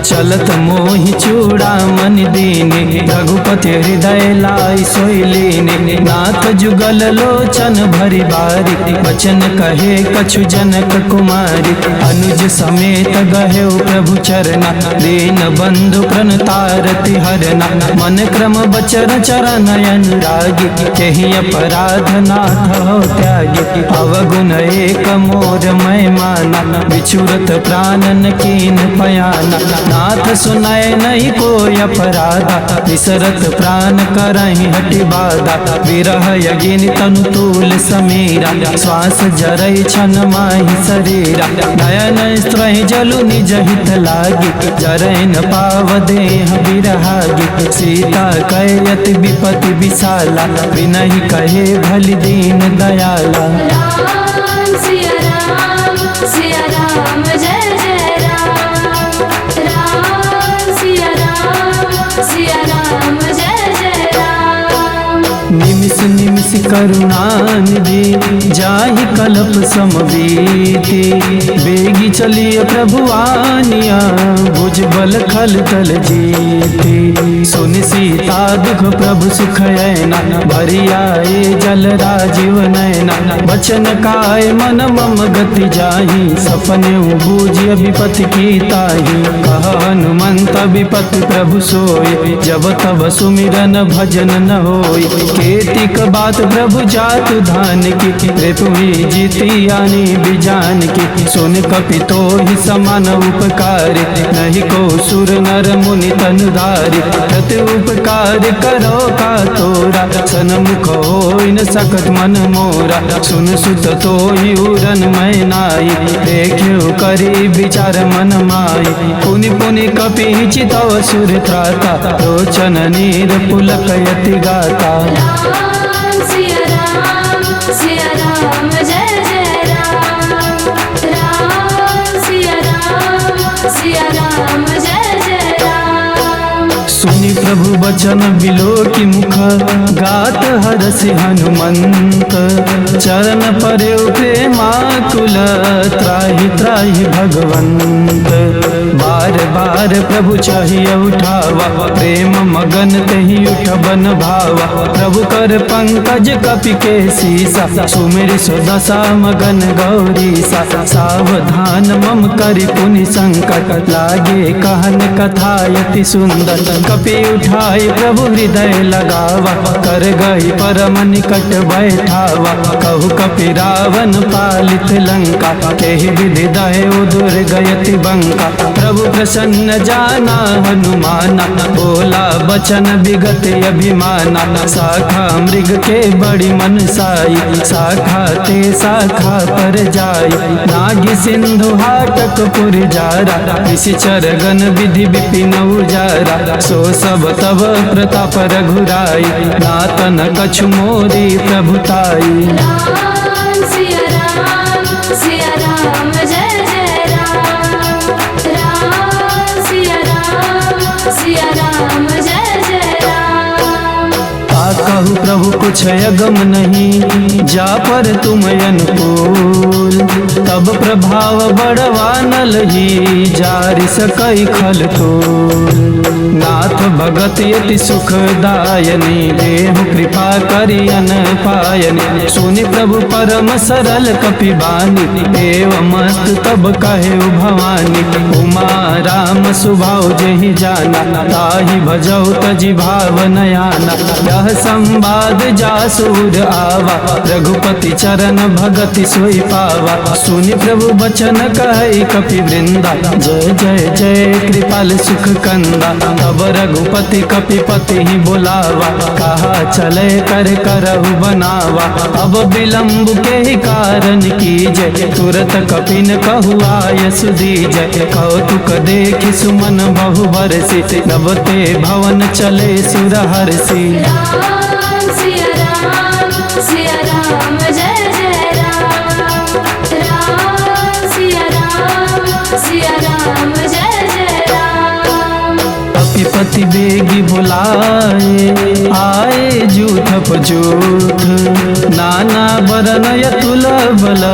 चलत मोहि चूड़ामन दीने रघुपति हृदय लाई सोई लीने। नाथ जुगल लोचन भरी बारी वचन कहे कछु जनक कुमारी। अनुज समेत गहे प्रभु चरना दीन बंधु प्रणतारति हरना। मन क्रम बचर चरण अनुरागी केहि अपराध नाथ हो त्यागी। अवगुण एक मोर मैं माना विचुरत प्राणन कीन पयाना। नाथ सुनाए नहीं कोई अपराधा विसरत प्राण करहि हटि बाधा। विरह यगिन तनु तूल समीरा श्वास जरई छन माहि शरीरा। नयन स्त्रहि जलु निज हित लागी जरई न पाव देह बिरहागी। सीता कयति विपति विशाला विनहि कहे भलि दीन दयाला।
राम सिया राम जय जय राम। राम सिया राम जय जय राम।
निमिष निमिष करुणा निधि जाहि कल्प समबीति। बेगी चलिए प्रभु आनिया भुज बल खल तल जीति। सुन सीता दुख प्रभु सुख ऐना भरी आए जल राजीव नैना। बचन काय मन मम गति जाहि सपने बूझिय विपति की ताहि। कह हनुमंत विपति प्रभु सोय जब तब सुमिरन भजन न होय। केतिक बात प्रभु जातु धान की त्रिपुही जीती आनी बिजान की। सुन कपितो ही समान उपकारी नहीं को सुर नर मुनि तनुधारी। प्रति उपकार करो का तोरा सन्मुख होय न सकत मन मोरा। सुन सुत तो ही उरन मैं नाई देखियो करी विचार मन माई। पुनि पुनि कपि चितव सुर त्राता लोचन नीर पुलक यति गाता।
राम सिया राम जय जय राम। राम सिया राम जय जय राम।
सुनि प्रभु बचन बिलो की मुख गात हरसि हनुमंत। चरण परे प्रेमाकुल त्राहि त्राहि भगवंत। बार बार प्रभु चाहिए उठावा प्रेम मगन तहि उठ बन भावा। प्रभु कर पंकज कपि के सीसा सुमिर सुदशा मगन गौरी सा। सावधान मम करि पुनि संकट लागे कहन कथा यति सुंदर। कपि उठाई प्रभु हृदय लगावा कर गई परम निकट बैठावा। कहु कपि रावण पालित लंका केहि विधि दहे दुर्गयति बंका। प्रभु प्रसन्न जाना हनुमाना बोला बचन विगत अभिमाना। शाखा मृग के बड़ी मनसाई शाखा ते शाखा पर जाई। नागी सिंधु हाटक पुर जारा निशिचर गण विधि विपिन उजारा। सो सब तब प्रताप रघुराई नातन कछु मोरी प्रभुताई।
राम सिया राम जय जय राम। राम सिया राम जय जय राम।
कहु प्रभु कुछ अगम नहीं, जा पर तुम अनुकूल। तब प्रभाव बड़वा नल ही, जारि सकई खल तोल। नाथ भगत यति सुखदायनी, देहु कृपा करियन पायनी। सुनि प्रभु परम सरल कपि बानी, एवं मस्त तब कहे भवानी। उमा राम सुभाव जहि जाना, ताहि भजौ तजि भाव नयाना। यह संवाद जासुर आवा, रघुपति चरण भगति सोई पावा। सुनि प्रभु बचन कहे कपि वृंदा, जय जय जय कृपाल सुख कंदा। तब रघुपति कपिपति ही बुलावा, कहा चले कर करहु बनावा। अब विलंब के ही कारण कीजय, तुरत कपिन कहु आय सुदीजय। कौतुक देखि सुमन बहु बरसी, नभ ते भवन चले सुर हरसी।
राम सिया राम जय जय राम। राम सिया राम जय जय राम।
कपिपति बेगी बुलाए, आए जूथ पजूथ। नाना बरन यतुल बल,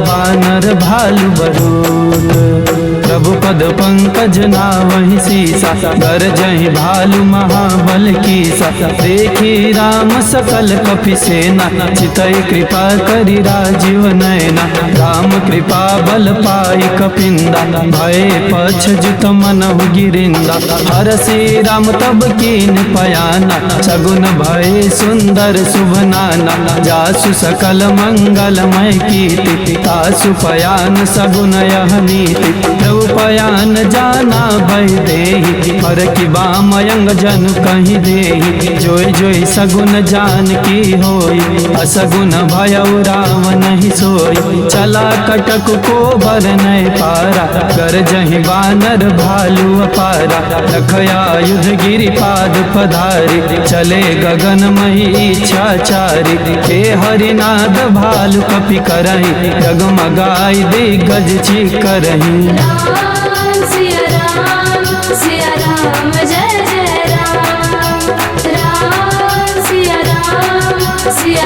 बानर भालु बरूथ। प्रभु पद पंकज नावहि सीसा, गरजहि भालु महाबल कीसा। देखी राम सकल कपि सेना, चितई कृपा करि राजीव नयना। राम कृपा बल पाई कपिंदा, भय पछ जुत मनहु गिरिंदा। हरषि राम तब कीन पयाना, सगुन भय सुंदर शुभ नाना। जासु सकल मंगलमय कीर्ति, तासु पयान सगुन यह नीति। प्रभु पयान जाना भय देहि, पर कि बामयंग जन कहीं देहि। जोई जोई सगुन जान की होई, असगुन भयउ राम नहीं सोई। चला कटक को बर नय पारा, गरजहि बानर भालु अपारा। रखया युध गिरिपाद पधारी, चले गगन मही इच्छाचारी। हे हरिनाद भालु कपि करहि, डगमगाई दिग्गज चीकरहि।
राम सिया राम जय जय राम। राम सिया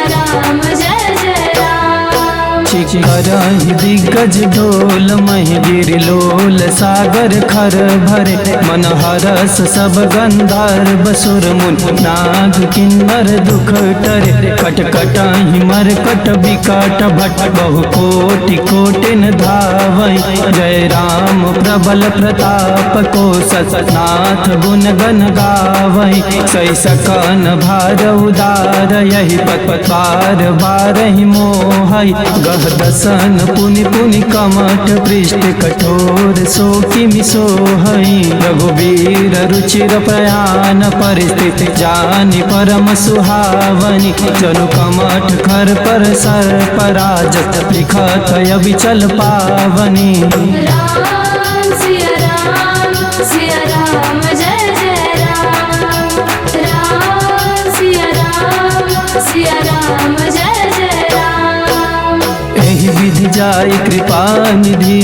राम जय जय राम।
चिकरहि दिग्गज ढोल, महि गिरिलोल सागर खर भरे। मन हरस सब गंधर्व सुर मुन, नाग किन्नर दुख टरे। कटकटाहि मरकट बिकट भट, बहु कोटि कोटिन धावै। जय राम प्रबल प्रताप को, नाथ गुण गण गावै। सै सकन भार उदार, यही पत बार बारहि मोहै। गह दसन पुनि पुनि कमठ, पृष्ठ कठोर सो किमि सोहै। रघुवीर रुचिर प्रयाण, परिस्थिति जानि परम सुहावनी। जनु कमठ खर पर सर पराजत, लिखत अविचल पावनी।
राम सिया राम जय जय राम। राम सिया राम जय जय राम।
एहि विधि जाई कृपा निधि,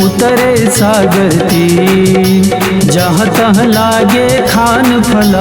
उतरे सागर तीर। जहाँ तहाँ लागे खान फल,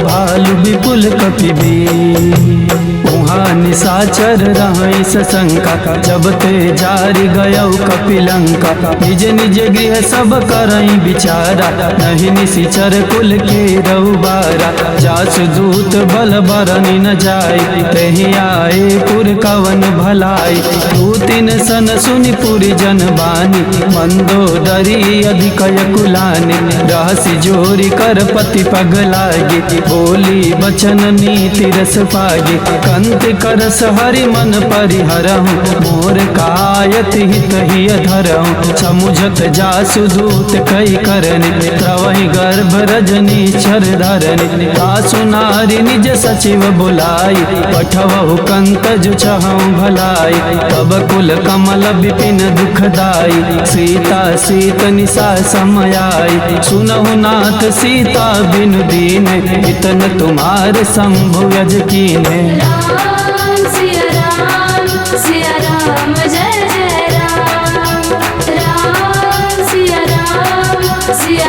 भालु विपुल कपि बीर। उहाँ निशाचर रहै सशंका, जब ते जारि गयौ कपिलंका। निज निज गृह सब करई विचारा, नहीं निशिचर कुल के रउबारा। जासु दूत बल बरनि न जाई, तेहि आए पुर कवन भलाई। दू तीन सन सुनि पुरि जन बानी, मंदोदरी अधिक कुलानी। रहसि जोरी कर पति पग लागी, बोली बचन नीति रस पागी। कंति करस हरि मन परिहरहु, मोर कायत हित हिय धरहु। समुझत जासु दूत कई करनि, त्रवहि गर्भ रजनी छर धरनि। तासु नारी निज सचिव बुलाई, पठवहु कंत जो चहु भलाई। तब कुल कमल विपिन दुखदाई, सीता सीत निशा समयाई। सुनहु नाथ सीता बिनु दीन, इतन तुम्हार शंभु यज कीने।
राम सिया राम जय जय राम। राम सिया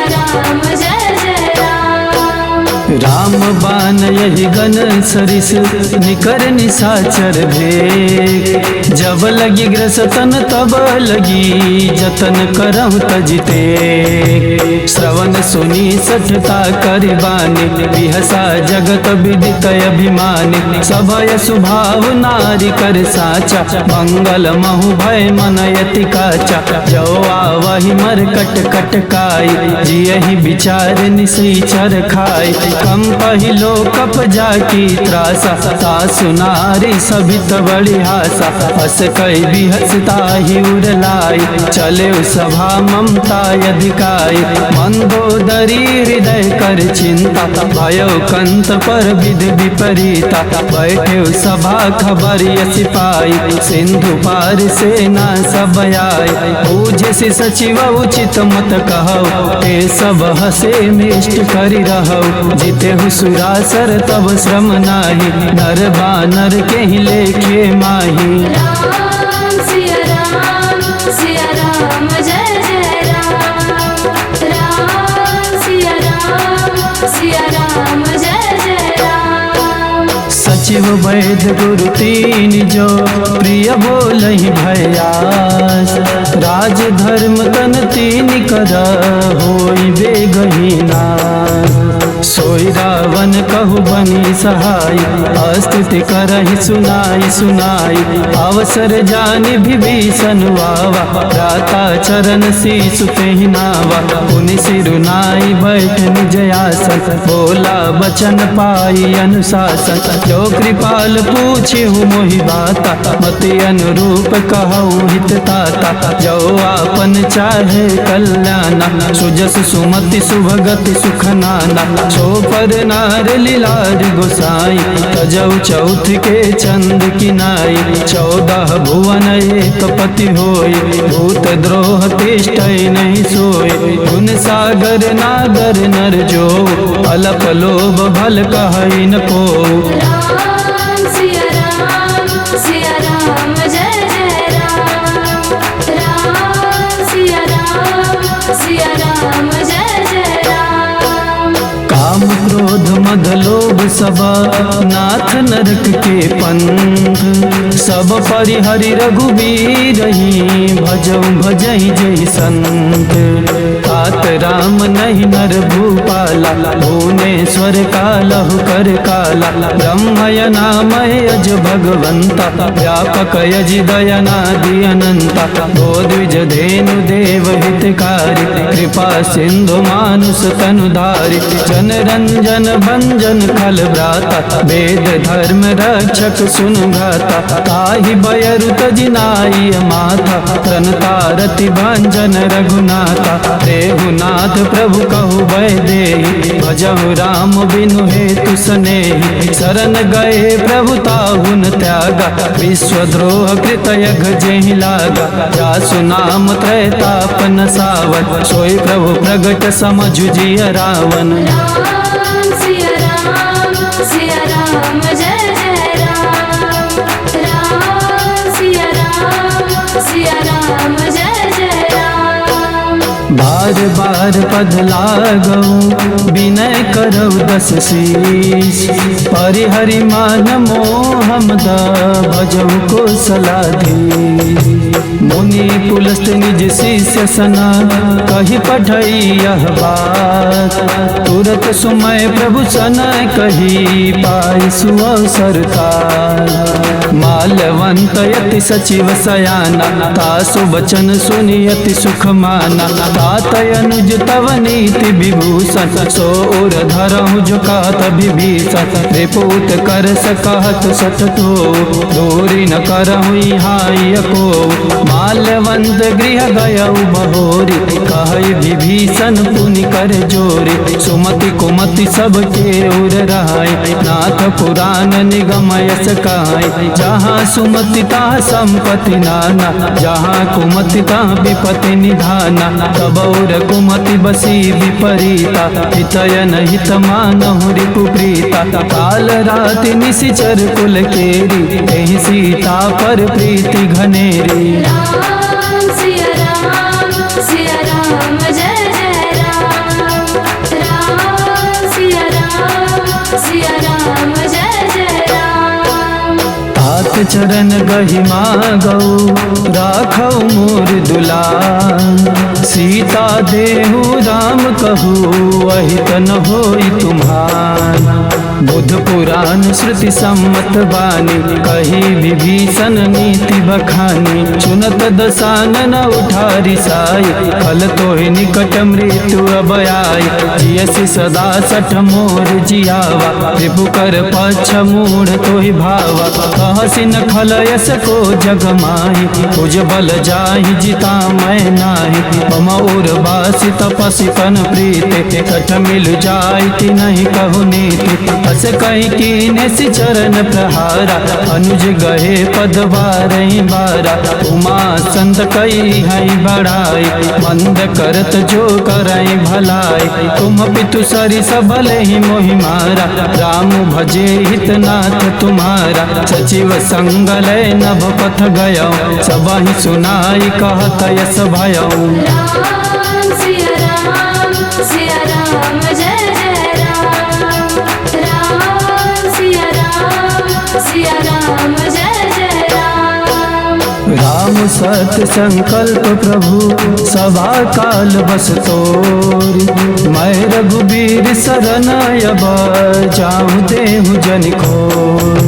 राम जय जय राम।
राम बान यही गन सरिस निकर निशाचर भेग। जब लगी ग्रसतन तब लगी जतन करहु तजते। श्रवण सुनी सठता करबानी बिहसा जगत विदित अभिमानी। सभय सुभाव नारी कर साचा मंगल महु भय मनयति काचा। जो आवहि मर कट कट काई जियहि विचार निशर खाई। कम पहिलो कप जाकी त्रासा सासु नारी सभित बड़ी हासा। हस कई बिहसता ही उड़लाई चले सभा ममता अधिकाई। मंदोदरी हृदय कर चिंता भयो कंत पर विधि विपरीता। बैठे सभा खबर सिपाही सिंधु पार सेना सब आई। पूज्य से सचिव उचित मत कहौ ते सब हसे मिष्ट करि रहौ। जिते हुसुरासर तब श्रम नाही नर बानर के ही लेखे माही।
राम सिया राम जय जय राम। राम सिया राम जय जय राम।
सचिव वैद्य गुरु तीन जो प्रिय बोलहि भयास। राज धर्म तन तीन कर होई बेगहीना। सोई रावण कहु बनी सहाय अस्तिति करहि सुनाई सुनाई। अवसर जानि विभीषण वावा भ्राता चरण शीसु तेहि नावा। पुनि सिरुनाई बैठ निज आसन बोला बचन पाई अनुशासन। जो कृपाल पूछिहु मोहि बाता मति अनुरूप कहु हित ताता। जो आपन चाहे कल्याणा सुजस सुमति सुभगति सुख नाना। सो पर नार लीलार गोसाई तजौ चौथ के चंद किनाई। 14 भुवन एक पति होय भूत द्रोह तिष्ठै नहीं सोय। गुण सागर नागर नर जो अलप लोभ भल कहै न को।
राम सिया राम जय जय राम। राम सिया राम जय जय राम।
काम क्रोध मद लोभ सब नाथ नरक के पंथ। सब परिहरि रघुबीर भजौ भजहि जय संत। तात राम नहीं नर भूपाला भुवनेश्वर कालहु कर काला। ब्रह्मय नामय अज भगवंता व्यापक यजि दयनादि अनंता। गोद्विज धेनु देव हितकारी कृपा सिंधु मानुष तनुधारी। जन रंजन भंजन खल भ्राता वेद धर्म रक्षक सुनु गाता। ताहि बयरु तजिनाई माथा तनतारति भंजन रघुनाथा। देहुनाथ प्रभु कहु भय देहि भजहु राम बिनु हेतु सनेहि। शरण गए प्रभु ताहु न त्यागा विश्वद्रोह कृत यघ जेहि लागा। जासु नाम त्रैतापन सावन सोई प्रभु प्रगट समझु जिय रावण।
राम सिया राम जय जय राम। राम सिया राम जय जय राम।
बार बार पद लागौ विनय करौ दस शीस। परिहरि मान मोह मद भजौ कोसलाधीश। मुनि पुलस्त निज शिष्य सना कहि पठई यह बात। तुरत सुमय प्रभु सनय कही पाई सुअवसर काल। माल्यवंत यति सचिव सयाना तासु बचन सुनि यति सुख माना। तातय अनुज तव नीति विभूषण सो उर धरहु जो कहत विभीषण। रिपुत कर सकहत सततो दूरी न करहु हाय को। माल्यवंत गृह गयौ बहोरी कहै विभीषण पुनि कर जोरी। सुमति कुमति सबके उर रहाय नाथ पुराण निगम यस कहै। जहाँ सुमति तहाँ संपत्ति नाना जहाँ कुमति तहाँ विपत्ति निधाना। तबौर कुमति बसी विपरीता हितयन हित मानहु रिपु प्रीता। काल राति निशिचर कुल केरी एहि सीता पर प्रीति घनेरी।
राम सिया राम जय जय राम। राम सिया राम
चरण गहि मागौ राखौ मोर दुलार। सीता देहु राम कहू वही तन होई तुम्हार। बुध पुराण श्रुति सम्मत बानी कही विभीषण नीति बखानी। चुनत दसानन उठारी साई फल तोहि निकट मृत्यु अब आई। जियसि सदा सठ मोर जियावा त्रिपुकर पक्ष मूढ़ तोहि भावा। कहसि न खलयस को जग माही तुझ बल जाहि जिता मैं नाही। मम उर्वासि तपसि तन प्रीते सठ मिल जाई नहीं कहु नीति। हस कहीं कीने सि चरण प्रहारा अनुज गहे पद बारहि बारा। उमा संत कई हई बढ़ाई मंद करत जो करई भलाई। तुम पितु सरि सबल ही मोहि मारा राम भजे हितनाथ तुम्हारा। सचिव संग लय नभ पथ गयो सबहि सुनाई कहत यस भयो।
राम सिया राम जय जय राम। राम सिया राम जय जय राम।
राम सत संकल्प प्रभु सभा काल बस तोरी। मैं रघुबीर शरण अब जाऊँ देहु जन खोर।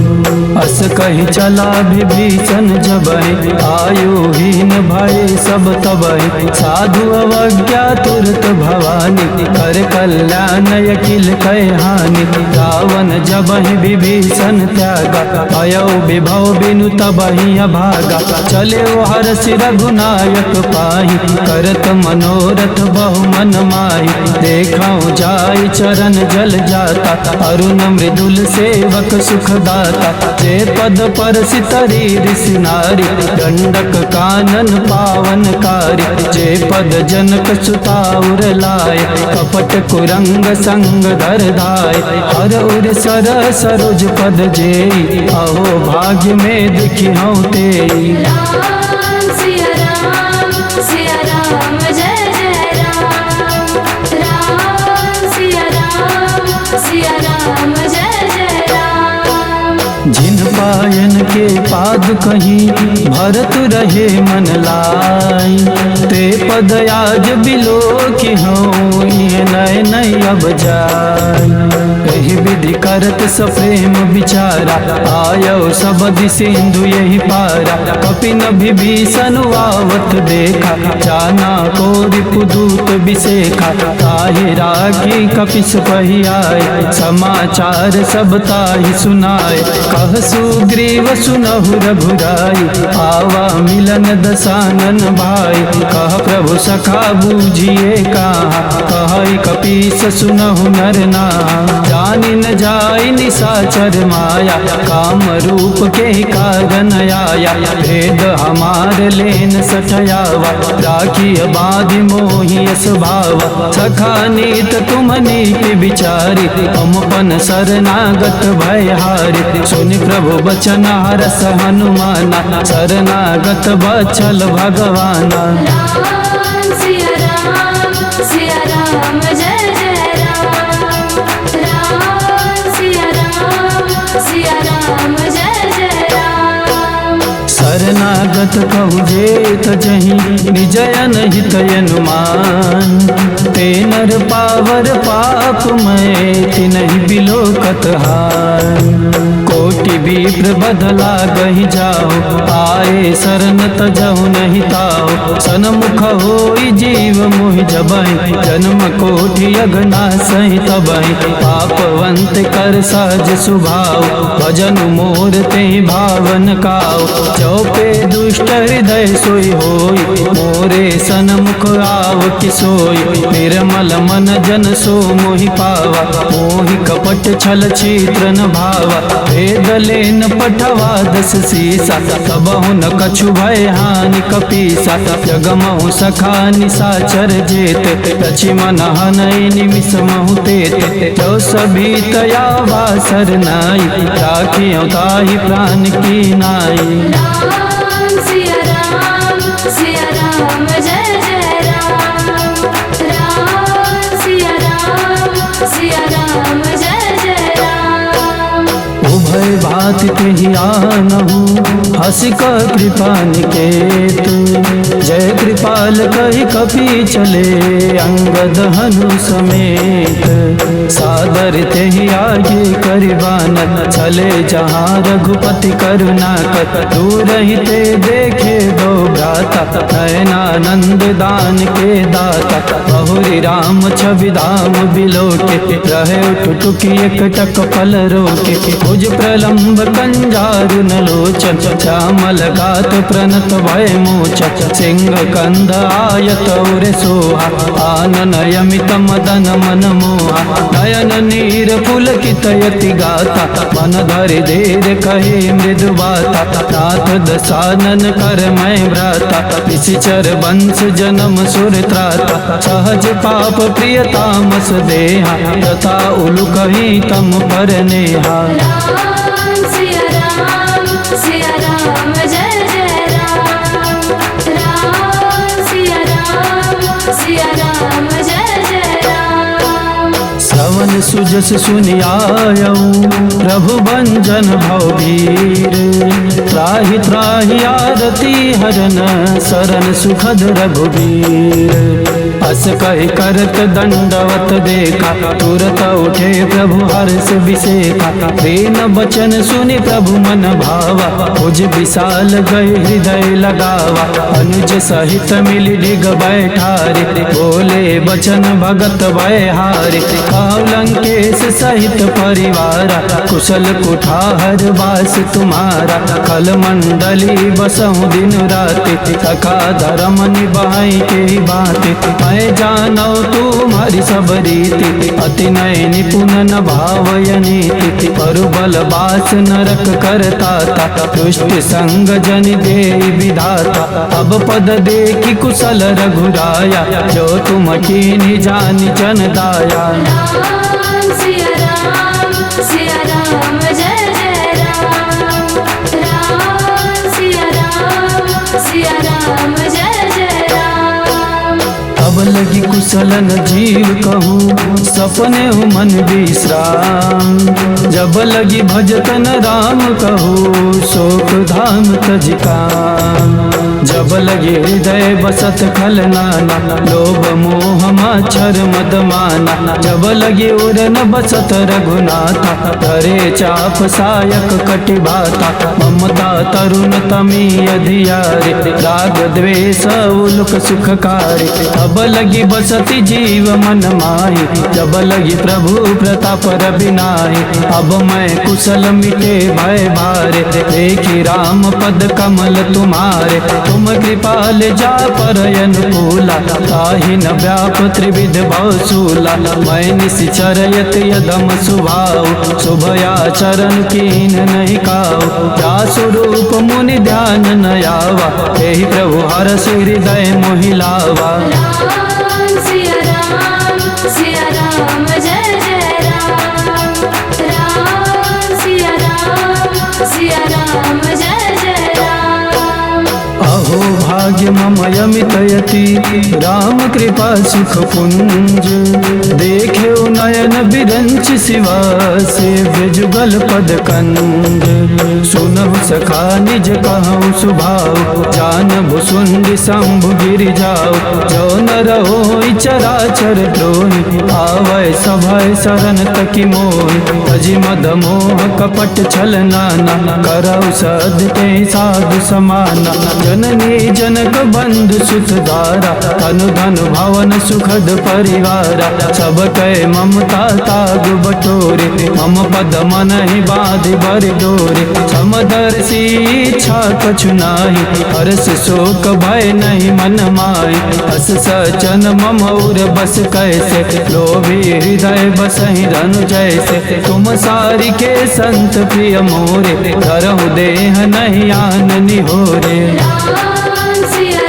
अस कहीं चला विभीषण जबहि आयुहीन भय सब तबहि। साधु अवज्ञा तुरत भवानी कर कल्याण अखिल कय हानि। रावण जबहि विभीषण त्यागा भयो विभव बिनु तबहि अभागा। चले हरषि रघुनायक पाहि करत मनोरथ बहु मन माहि। देखौ जाय चरण जल जाता अरुण मृदुल सेवक सुखदाता। जे पद पर सितरी ऋषि नारी दंडक कानन पावन कारी। जे पद जनक सुताउर लाए कपट कुरंग संग धर धाय। हर उर सर सरोज पद जेई अहो भाग्य में दिखिहौ तेई।
राम सिया राम जय जय राम। राम सिया राम जय जय राम।
जिन पायन के पाद कहीं भरत रहे मन लाई। ते पद आज बिलो कि हूँ ये नय नय अब जाय। यही विधि करत सप्रेम विचारा आयो सब सिंधु यही पारा। कपिन विभीषण आवत देखा जाना को रिपुदूत विशेखा। ताहि राखी कपिस पहि आए समाचार सब ताहि सुनाए। कह सुग्रीव सुनहु रघुराई आवा मिलन दसानन भाई। कह प्रभु सखा बूझिए कहा कह कपीस सुनहु नर नाहा। जानि न जाय निशाचर माया काम रूप के कारण आया। भेद हमार लेन सठयावा राखी बाधि मोहि स्वभाव। सखा नीत तुम नीत विचारी हम पन शरणागत भयहारी। सुनि प्रभु बचन हरस हनुमाना शरणागत बचल भगवाना।
राम सिया राम जय जय राम। राम सिया राम जय जय राम।
शरणागत कहु जेत जहि निजयन हित अनुमान। ते नर पावर पाप मैं तिनहि बिलोकत हार। कोटि विप्र बदला गहि जाओ आए शरण तजहु नहीं ताओ। सन्मुख होई जीव मोहि जबहि जन्म कोटि अगना सहि तबहि। पापवंत कर सहज सुभाव भजन मोर ते भावन काओ। चौपे दुष्ट हृदय सोई होई मोरे सन्मुख आव कि सोई। निर्मल मन जन सो मोहि पावा मोहि कपट छल छित्र न भावा। भेद लेन पठवा दस सीसा सबहु न कछु भय हानि कपीसा। जगमहु सखा निशाचर जेत रचि मन हनई निमिष महु तेत। जो सभी तया वासर नाई राखियो ताहि प्राण की नाई।
राम सिया राम जय जय राम। राम सिया राम जय जय राम।
उभय भाति तेहि आनहु असिक कृपा निकेत, जय कृपाल कहि कपि चले अंगद हनु समेत। सादर ते ही आगे करिबान, चले जहाँ रघुपति करुणा कर। दूर ही ते देखे दो भ्राता, नयनानंद दान के दाता। बहुरी राम छवि धाम बिलोके, रहे टुटुकी एक टक पल रोके। भुज प्रलंब कंजारु न लोचन, श्यामल गात प्रणत भय मोचन। सिंह कंध आयत उर सोहा, आनन यमित मदन मन मोहा। नयन नीर पुलकित यति गाता, मन धरि धीर कहे मृदु बाता। नाथ दसानन कर मैं भ्राता, निशिचर वंश जन्म सुर त्राता। सहज पाप प्रिय तामस देहा, तथा उलु कहीं तम पर नेहा।
राम सिया राम जय जय राम। राम सिया राम जय जय राम।
श्रवण सुजस सुनियायऊ, प्रभु भंजन भवबीर। त्राहि त्राहि आरती हरन, शरण सुखद रघुबीर। अस कहि करत दंडवत देखा, तुरत उठे प्रभु हर्ष विसेखा। प्रेम बचन सुनि प्रभु मन भावा, भुज विशाल गए हृदय लगावा। अनुज सहित मिलि डिग बैठारे, बोले बचन भगत भय हारे। लंकेश सहित परिवारा, कुशल कुठार वास तुम्हारा। कल मंडली बसहु दिन राति, सखा धर्म निभाई के बाते। मैं जानो तुम्हारी सब रीति, अति नय निपुण न भावय नीति। परुबल बास नरक करता था, दुष्ट संग जन दे विधाता। अब पद देखी कुशल रघुराया, जो तुम कीन्ही जानि जन दाया।
राम सिया राम जय जय राम। राम सिया राम जय जय राम।
अब लगी कुशलन जीव कहूँ, सपने हो मन विश्राम। जब लगी भजतन राम कहूँ, शोक धाम तज काम। जब लगे हृदय बसत खल नाना, लोभ मोह मच्छर मद माना। जब लगे उरन बसत रघुनाथा, धरे चाप सायक कटि भाता। ममता तरुण तमी अधियारे, राग द्वेष उलुक सुखकारी। अब लगी बसती जीव मन माही, जब लगी प्रभु प्रताप रविनाही। अब मैं कुशल मिटे भय भारे, देखी राम पद कमल तुम्हारे। तुम कृपाल जा पर अनुकूला, ताहि न व्याप त्रिविध भवसूला। मैं निशिचर यत यदम सुभाव, शुभया चरण कीन नहीं काऊ। जा स्वरूप मुनि ध्यान न आवा, तेहि प्रभु हरष हृदय मोहिलावा।
राम सिया राम जय जय राम। राम सिया राम जय जय राम।
अहो भाग्य मम यमित यति, राम कृपा सुख पुंज। देखे नयन बिरंच शिवा, सेव्य जुगल पद कंज। सुनहु सखा निज कहूँ सुभाव, जानबु सुंदि शंभु गिर जाओ। जो न रहो चराचर द्रोही, आवै सभय शरण तकी मोहि। अजि मद मोह कपट छल नाना, करौ सदते साधु समाना। जननी जनक बंधु सुत धारा, तनु धन भवन सुखद परिवारा। सब कह ममता ताग बटोरे, मम पद मन ही बाध बर डोरे। समदर्शी इच्छा कछु नाही, हर्ष शोक भय नहीं मन माई। हस सचन मम उर बस कैसे, लोभी हृदय बसहि धनु जैसे। तुम सारी के संत प्रिय मोरे, धरहु देह नहीं आन निहोरे।
राम सिया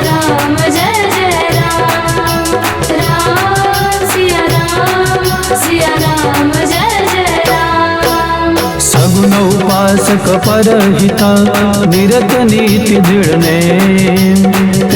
राम जय जय राम। राम सिया राम जय जय राम।
सगुन उपासक परहिता, निरत नीति दृढ़ नेम।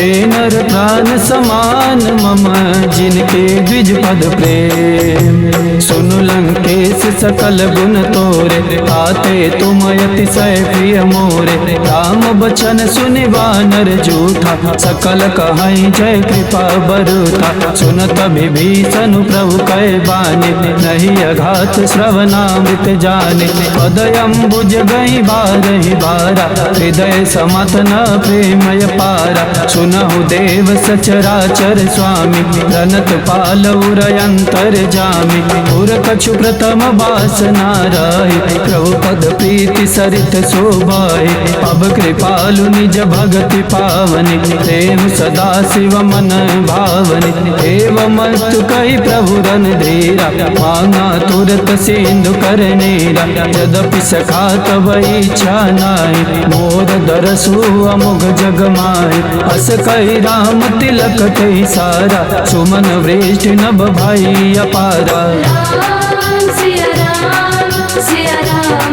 ते नर प्राण समान मम जिनके द्विज पद प्रेम। सुनु लंकेश सकल गुण तोरे आते तुम अतिशय प्रिय मोरे। राम बचन सुनि वानर जूठा सकल कहै जय कृपा बरुता। सुनत विभीषण प्रभु कहे बानी नहीं अघात श्रवणामृत जाने। पदयम्बुज गई बारहि बारा हृदय समत न प्रेमय पारा। सुनहु देव सचराचर स्वामी रनत पाल उरयंतर जामी। उर कछु प्रथम वासना राहि प्रभु पद प्रीति सरित शोभाहि। अब कृपालु निज भगति पावनि देहु सदा शिव मन भावनि। एवं मस्तु कहि प्रभु रन धीरा मांगा तुरत सिंधु कर नीरा। यद्यपि सखा तब इच्छा नाहि मोर दरसु अमुग जग माहि। अस कहि राम तिलक कहि सारा सुमन वृष्टि नभ भाई अपारा।
राम सिया राम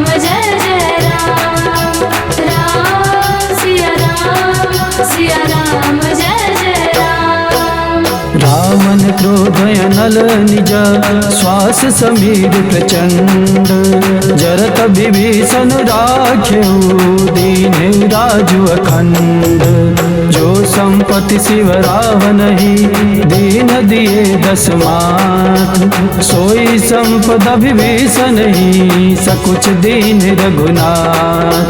जय जय राम। राम सिया राम जय जय राम।
रावण क्रोध अनल निज श्वास समीर प्रचंड। जरत विभीषण राख्यऊ दीने राजु अखंड। जो संपत्ति शिव रावण ही दीन दिए दस मात। सोई संपदा विभीषण ही सकुच दीन रघुनाथ।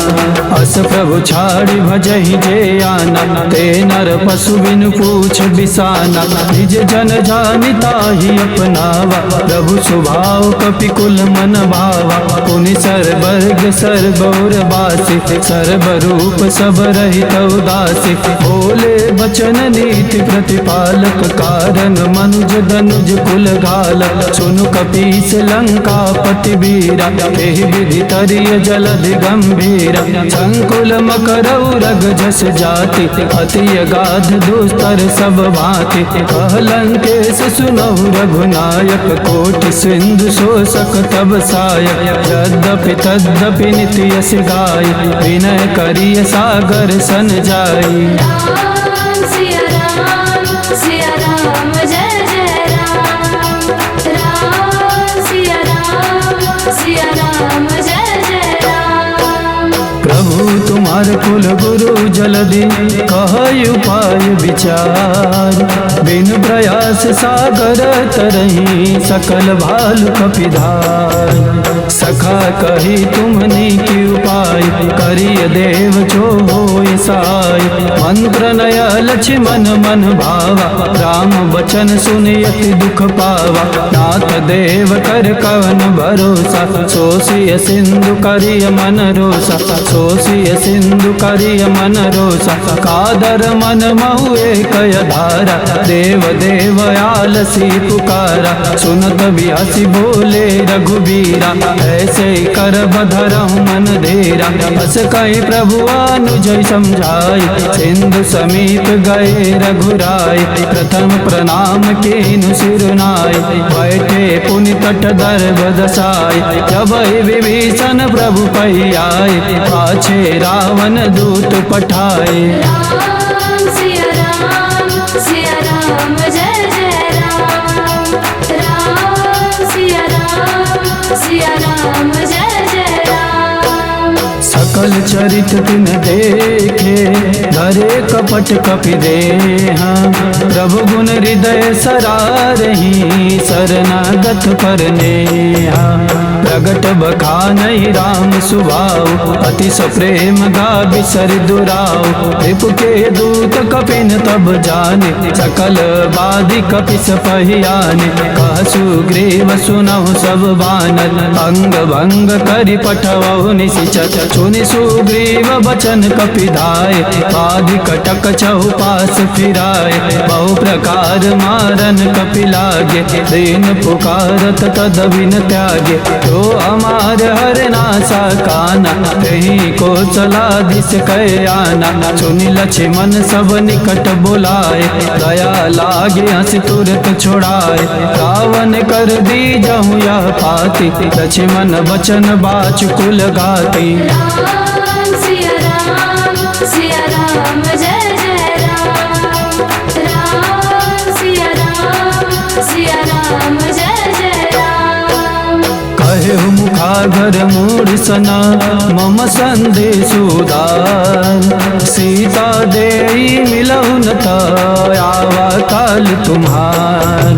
अस प्रभु छाड़ि भजहि जे आना ते नर पशु बिनु पूछ बिसाना। निज जन जानिता ही अपनावा प्रभु स्वभाव कपि कुल मन भावा। पुनि सर्वर्ग सर्वौर बासी सर्वरूप सब रहित उदासी। बोले बचन नीति प्रतिपालक कारण मनुज दनुज कुल घालक। सुनु कपीस लंका पति बीरा एहि विधि तरिय जलधि गंभीरा। संकुल मकर उरग जस जाति अति अगाध दुस्तर सब भांति। कह लंकेश सुनहु रघुनायक कोटि सिंधु शोषक तब सायक। यद्यपि तद्यपि नित्य यश गाय विनय करिय सागर सन जाई।
राम सिया राम जय जय राम। राम सिया राम जय जय राम।
प्रभु तुम्हार कुल गुरु जलधि कहै उपाय विचार। बिनु प्रयास सागर तरहि सकल भालु कपिधार। सखा कही तुमने की उपाय करिय देव जो होय साय। मंत्र नय लक्ष्मण मन भावा राम वचन सुनियति दुख पावा। नाथ देव कर कवन भरोसा सोसिय सिंधु करिय मन रोसा। सोसिय सिंधु करिय मन रोसा कादर मन महु एक धारा। देव देव आलसी पुकारा सुनत बिहसी बोले रघुबीरा। ऐसे कर बधरहु मन धीरा अस कहि प्रभु अनुज समझाई। सिंधु समीप गए रघुराय प्रथम प्रणाम कीनु सिरनाय। बैठे पुनि तट दर्भ दसाय जब विभीषण प्रभु पै आए। पाछे रावण दूत पठाए।
राम सिया राम जय जय राम। राम सिया राम जय जय राम।
सकल चरित तिन देखे धरे कपट कपि देहा। प्रभु गुण हृदय सरारहि शरणागत पर नेहा। प्रगट बखानहि राम सुभाव अति सप्रेम गा बिसर दुराव। रिपु के दूत कपिन तब जाने सकल बाधि कपिस पहियाने। कह सुग्रीव सुनहु सब बानर अंग भंग करि पठवहु निशिचर। सुनि सुग्रीव बचन कपिधाय बाधि कटक चहु पास फिराय। बहु प्रकार मारन कपि लागे दीन पुकारत तद बिन त्यागे। तो हमार हर नासा काना कहीं को चलाधिस कह आना। सुनि लक्ष्मण सब निकट बुलाए दया लागे हंस तुरत छोड़ाए। रावण कर दी जहु यह पाति लक्ष्मण बचन बाच कुल गाती।
राम सिया राम जय जय राम।
देहु मुखागर मूढ़ सना मम संदेशुदान। सीता देई मिलहुन आवा काल तुम्हार।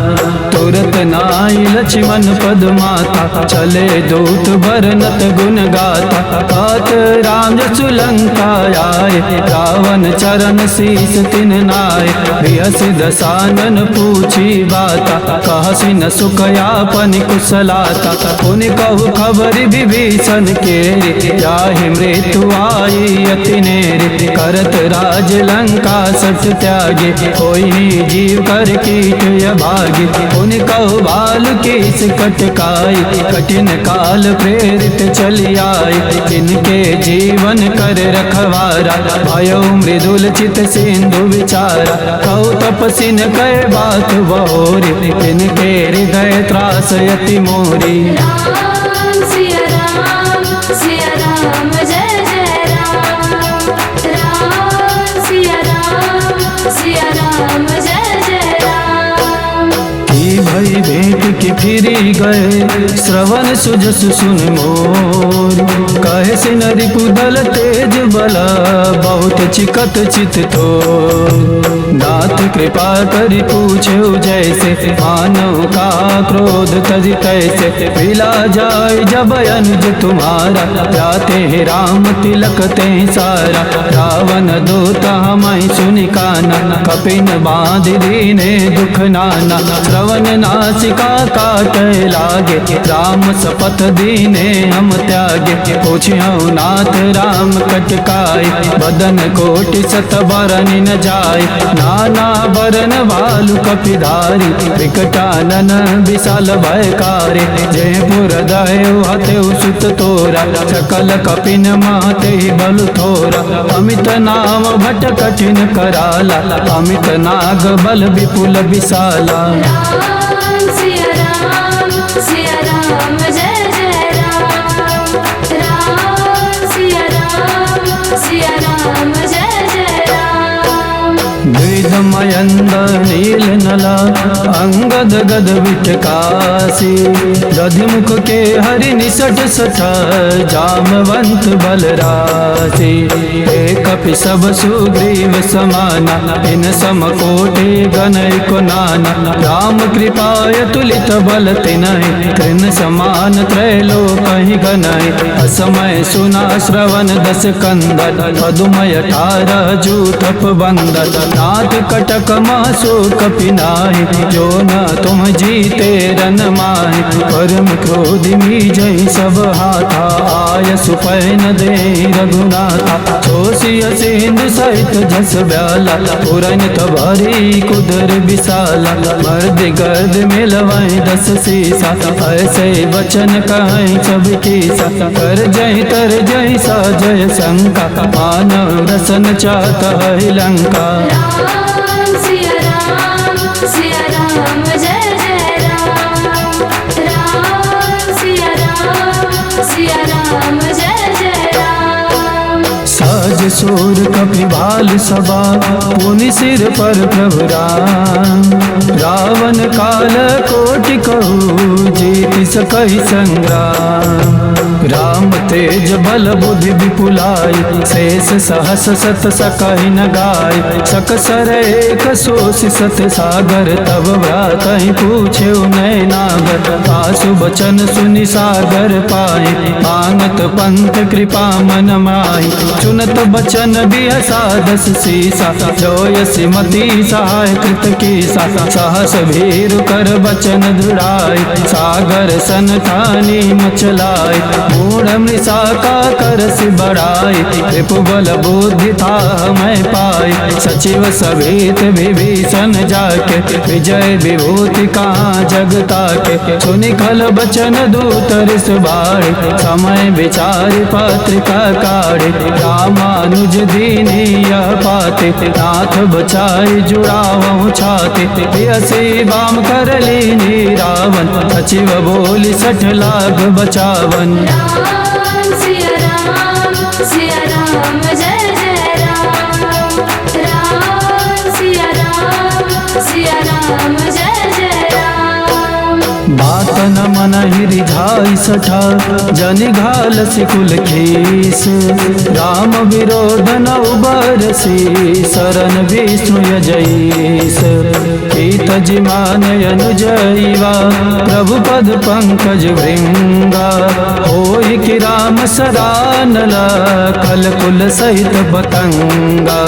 तुरत नाई लक्ष्मण पद माता चले दूत बरनत गुण गाता। पात राम जसु लंका आए रावण चरण शीस तिन नाय। बिहस दसानन पूछी बाता कहसी न सुख यापन कुशलाता। पुन कहु खबर विभीषण के जाहि मृत्यु आई अति नेरे। करत राज लंका सत त्यागे कोई जीव कर कीट अभागे। पुन कहु बाल केस कटकाई कठिन काल प्रेरित चली आई। इनके जीवन कर रखवारा भयो मृदुल चित सिंधु विचारा। कहु तपसिन कह बात बहोरी इनके हृदय त्रास यति मोरी।
राम सिया राम जय जय राम। राम सिया राम जय जय राम।
की भई भेंट की फिरी गए श्रवण सुजस सुन मोर। कहे से नरि कुदल तेज बला बहुत चिकत चित थोर। नाथ कृपा करि पूछे जैसे मानव का क्रोध तजि तैसे। पिला जाय जब अनुज तुम्हारा जाते हैं राम तिलक ते सारा। रावण दूता हमें सुनि काना कपिन बांध दीने दुख नाना। श्रवण नासिका काट लागे राम शपथ दीने हम त्यागे। पूछ्यौ नाथ राम कटकाई बदन कोटि शत बरन न जाय। नाना बरन भालु कपिधारी विकटानन विशाल भयकारी। जयपुर दहेउ हतेउ सुत तोरा सकल कपिन महते बल थोरा। अमित नाम भट कठिन कराला अमित नाग बल विपुल विशाला।
राम सिया राम जय जय राम। राम सिया राम जय जय राम।
द्विध मयंद नील नला अंगद गद विटकासी। दधिमुख के हरि निसट सठा जामवंत बलरासी। एक कपि सब सुग्रीव समाना इन सम कोटि गणै को नाना। राम कृपाय तुलित बल तिनहि कृन समान त्रैलोकहि गणै। असमय सुना श्रवण दस कंदन पदुमय 18 जूथप बंदन। नाथ कटक मासो कपिनाहि जो न तुम जीते रन माहि। परम क्रोधि मीजै सब हाथा आय सुपैन दे रघुनाथा। सोसिय सिंधु सहित झस ब्याला पुरन तबारी कुदर विशाला। मर्द गर्द मिलवाई 10 सीसा ऐसे वचन कहीं सब कीसा। कर जय तर जय सा जय शंका मानव रसन चाहता है लंका।
राम सिया राम जय जय राम। राम सिया राम जय जय राम।
साज सूर कपि भाल सभा पुनि सिर पर प्रभु राम। रावण काल कोटि कहु जीति सकहि संग्राम। राम तेज बल बुद्धि विपुलाई शेष सहस सत सकहि न गाय। सकसर एक सोषि सत सागर तब व्रातहि पूछे नय नागर। आसु बचन सुनि सागर पाए मांगत पंथ कृपा मन माहि। चुनत बचन बिहसा 10 सीसा जोयसि मति सहाय कृत कीसा। सहस भीरु कर बचन दृढ़ाई सागर सन ठानी मचलाई। मूढ़ मृषा का करसि बढ़ाई रिपु बल बुद्धि था मैं पाई। सचिव सभीत विभीषण जाके विजय विभूति कहाँ जगता के। सुनि खल बचन दूत रिस बाढ़ समय विचारि पत्रिका काढ़े। रामानुज दीनी यह पाते नाथ बचाई जुड़ावो छाते। बियसी बाम कर लीनी रावण सचिव बोली 60 लाख बचावन।
राम सिया राम जय जय राम। राम सिया राम जय जय राम।
बात न मन हिरि झाई सठा जनि घाल सिकुल खीस, राम विरोध न उबरसी शरण विष्णु यजईस। कीत जिमान अनुजईवा प्रभु पद पंकज भृंगा, होई कि राम सरानला कल कुल सहित बतंगा।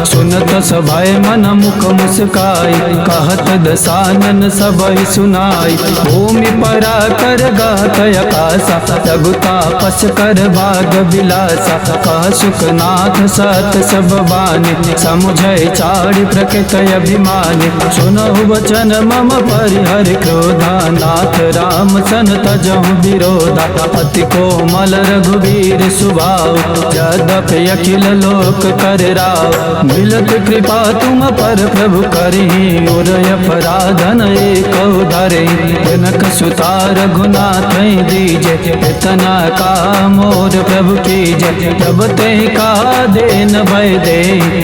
सुनत सभय मन मुख मुस्काई, कहत दसानन सबई सुनाई। भूमि परा कर गात आकाशा, लघु तापस कर भाग विलासा। कह सुखनाथ सत सब बानी, समुझय चारि प्रकृत अभिमानी। सुनहु वचन मम परिहर क्रोधा, नाथ राम सन तजहु विरोधा। अति कोमल रघुवीर सुभाव, यद्यपि अखिल लोक कर राव। मिलत कृपा तुम पर प्रभु करहि, और अपराधन एक धरे। जनक सुता रघुनाथ दीजे, इतना का मोर प्रभु कीजे। जब ते का देन भय दे,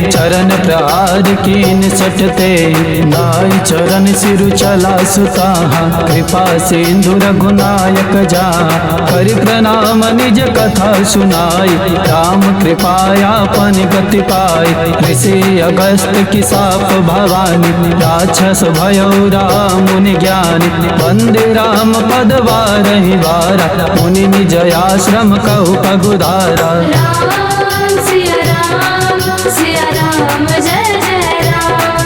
चरण प्रहार कीन सटते। नाई चरण सिरु चला सुताहा, कृपा सिंधु रघुनायक जहाँ। करि प्रणाम निज कथा सुनाई, राम कृपायापन गति पाई। ऋषि अगस्त की साप भवानी, राक्षस भयो राम मुनि ज्ञानी। वंदे राम पद बारहि बारा, मुनि निज आश्रम कहु पगुधारा।
राम सिया राम जय जय राम।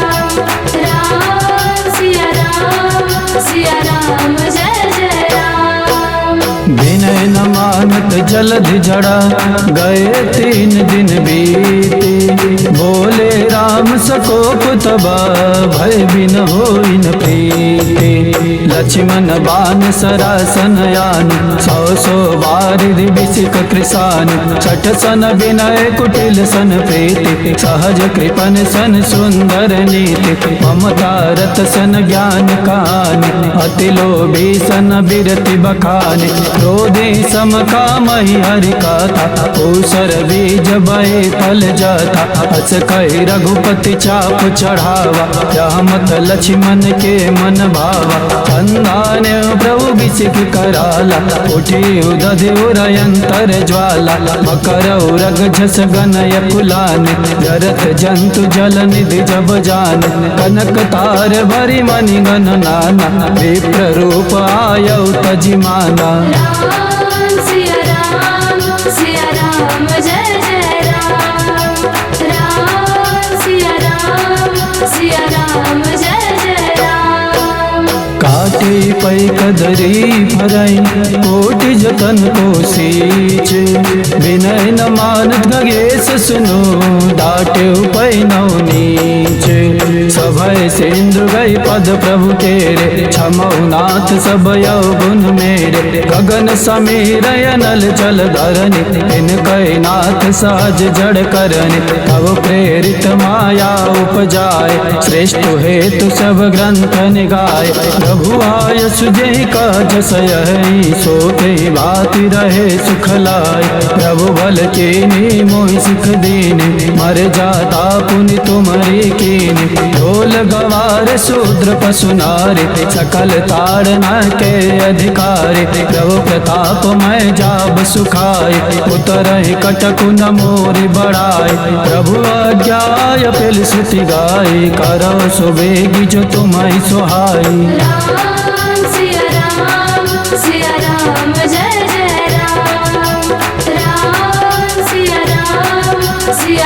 राम सिया राम जय जय राम।
विनय न मानत जलधि जड़ा, गए 3 दिन बीते। बोले राम सकोप तबा, भय बिन होई न प्रीति। लक्ष्मण बान सरासन यान, 100 बारिधि विसिक कृसान। छठ सन विनय कुटिल सन प्रीति, सहज कृपन सन सुंदर नीति। ममता रत सन ज्ञान कहानी, अति लोभी सन बिरति बखानी। क्रोधी सम कामहि हरि कथा, पूसर बीज बहे फल जाता। अस कहि रघुपति चाप चढ़ावा, रहमत लक्ष्मण के मन भावा। चंदान प्रभु बिसिक कराला, उठी उदधि उरयंतर ज्वाला। मकर उरग झस गनय कुलानि, जरत जंतु जल निधि जब जान। कनक तार भरि मणि गण नाना, विप्र रूप आयौ तजिमाना।
राम सिया राम जय जय राम। राम सिया राम जय जय राम।
काटे पै कदरी भरई, कोटि जतन को सींच। विनय न मानत गगेश सुनो, डाटे पै नौ नीच। सभय सिंधु गई पद प्रभु केरे, क्षमौ नाथ सब यौगुन मेरे। गगन समीर अनल जल धरनि, इनकै नाथ सहज जड़ करनि। तब प्रेरित माया उपजाय, श्रेष्ठ हेतु सब ग्रंथ निगाय। प्रभु आय सुजे काज सयहि, सोते भाति रहे सुख लाय। प्रभु बल कीनी मोहि सिख दीनि, मर जाता पुनि तुमरी कीनि। ढोल गवार शूद्र पशु नारी, सकल ताड़ना के अधिकारी। प्रभु प्रताप मैं जाब सुखाय, उतरहि कटकु न मोरि बढ़ाय। प्रभु आज्ञाय पेल श्रुति गाय, करौ सुबेगी जो तुम्हि सुहाई।
राम सिया राम जय जय राम। राम सिया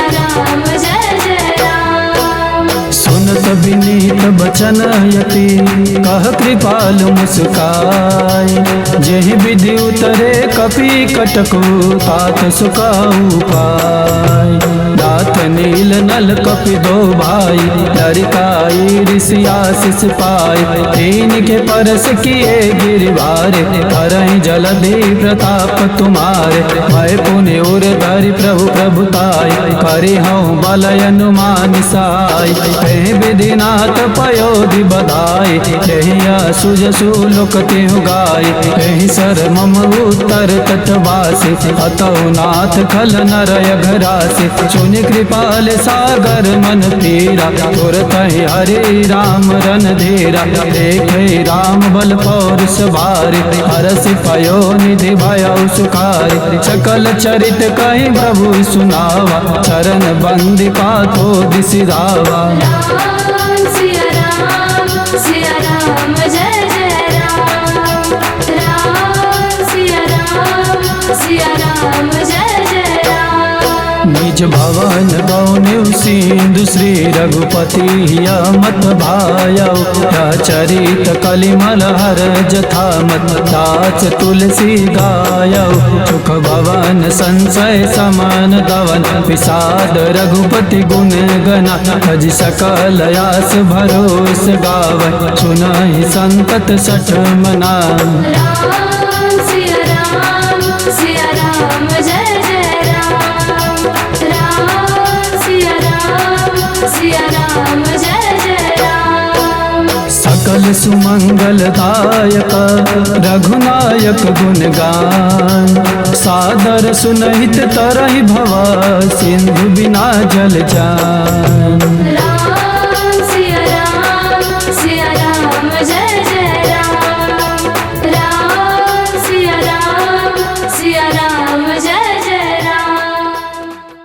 राम जय जय राम।
सुनत विनीत बचन यति, कह कृपाल मुस्काय। जेहि विधि उतरे कपि कटकु, तात सुकाऊ पाय। दात नील नल कपि दो भाई, लड़काई ऋषि आशीष पाय। तीन के परस किए गिरिवारे, करहि जलधि प्रताप तुम्हारे। मैं पुनि उर धरि प्रभु प्रभुताय, करि हऊँ बल अनुमान साय। हे विधिनाथ पयोधि बधाई, एहि सुजसु लोक तेहु गाय। एहि सर मम उत्तर तटवासी, अतौ नाथ खल नर घरासी। सुनि कृपाल सा सागर मन पीरा तुरत हरे राम रन धीरा देखे राम बल पौरुष भारी हरस पयो निधि भयो सुखारी सकल चरित कहीं प्रभु सुनावा चरण बंदिका तो दिसिरावा
राम सिया राम जय जय राम राम सिया राम जय जय राम।
निज भवन गौन्यु सिंधु श्री रघुपति हिया मत भायौ या चरित कलिमल हर जथा मत दास तुलसी गायौ सुख भवन संशय समान दवन विषाद रघुपति गुण गना भज सकल आस भरोस गावै सुनहि संतत सठ मना।
राम सिया राम जय जय राम राम सिया राम जय जय राम।
सकल सुमंगलदायक रघुनायक गुणगान सादर सुनहित तरहि भव सिंधु बिना जल जान।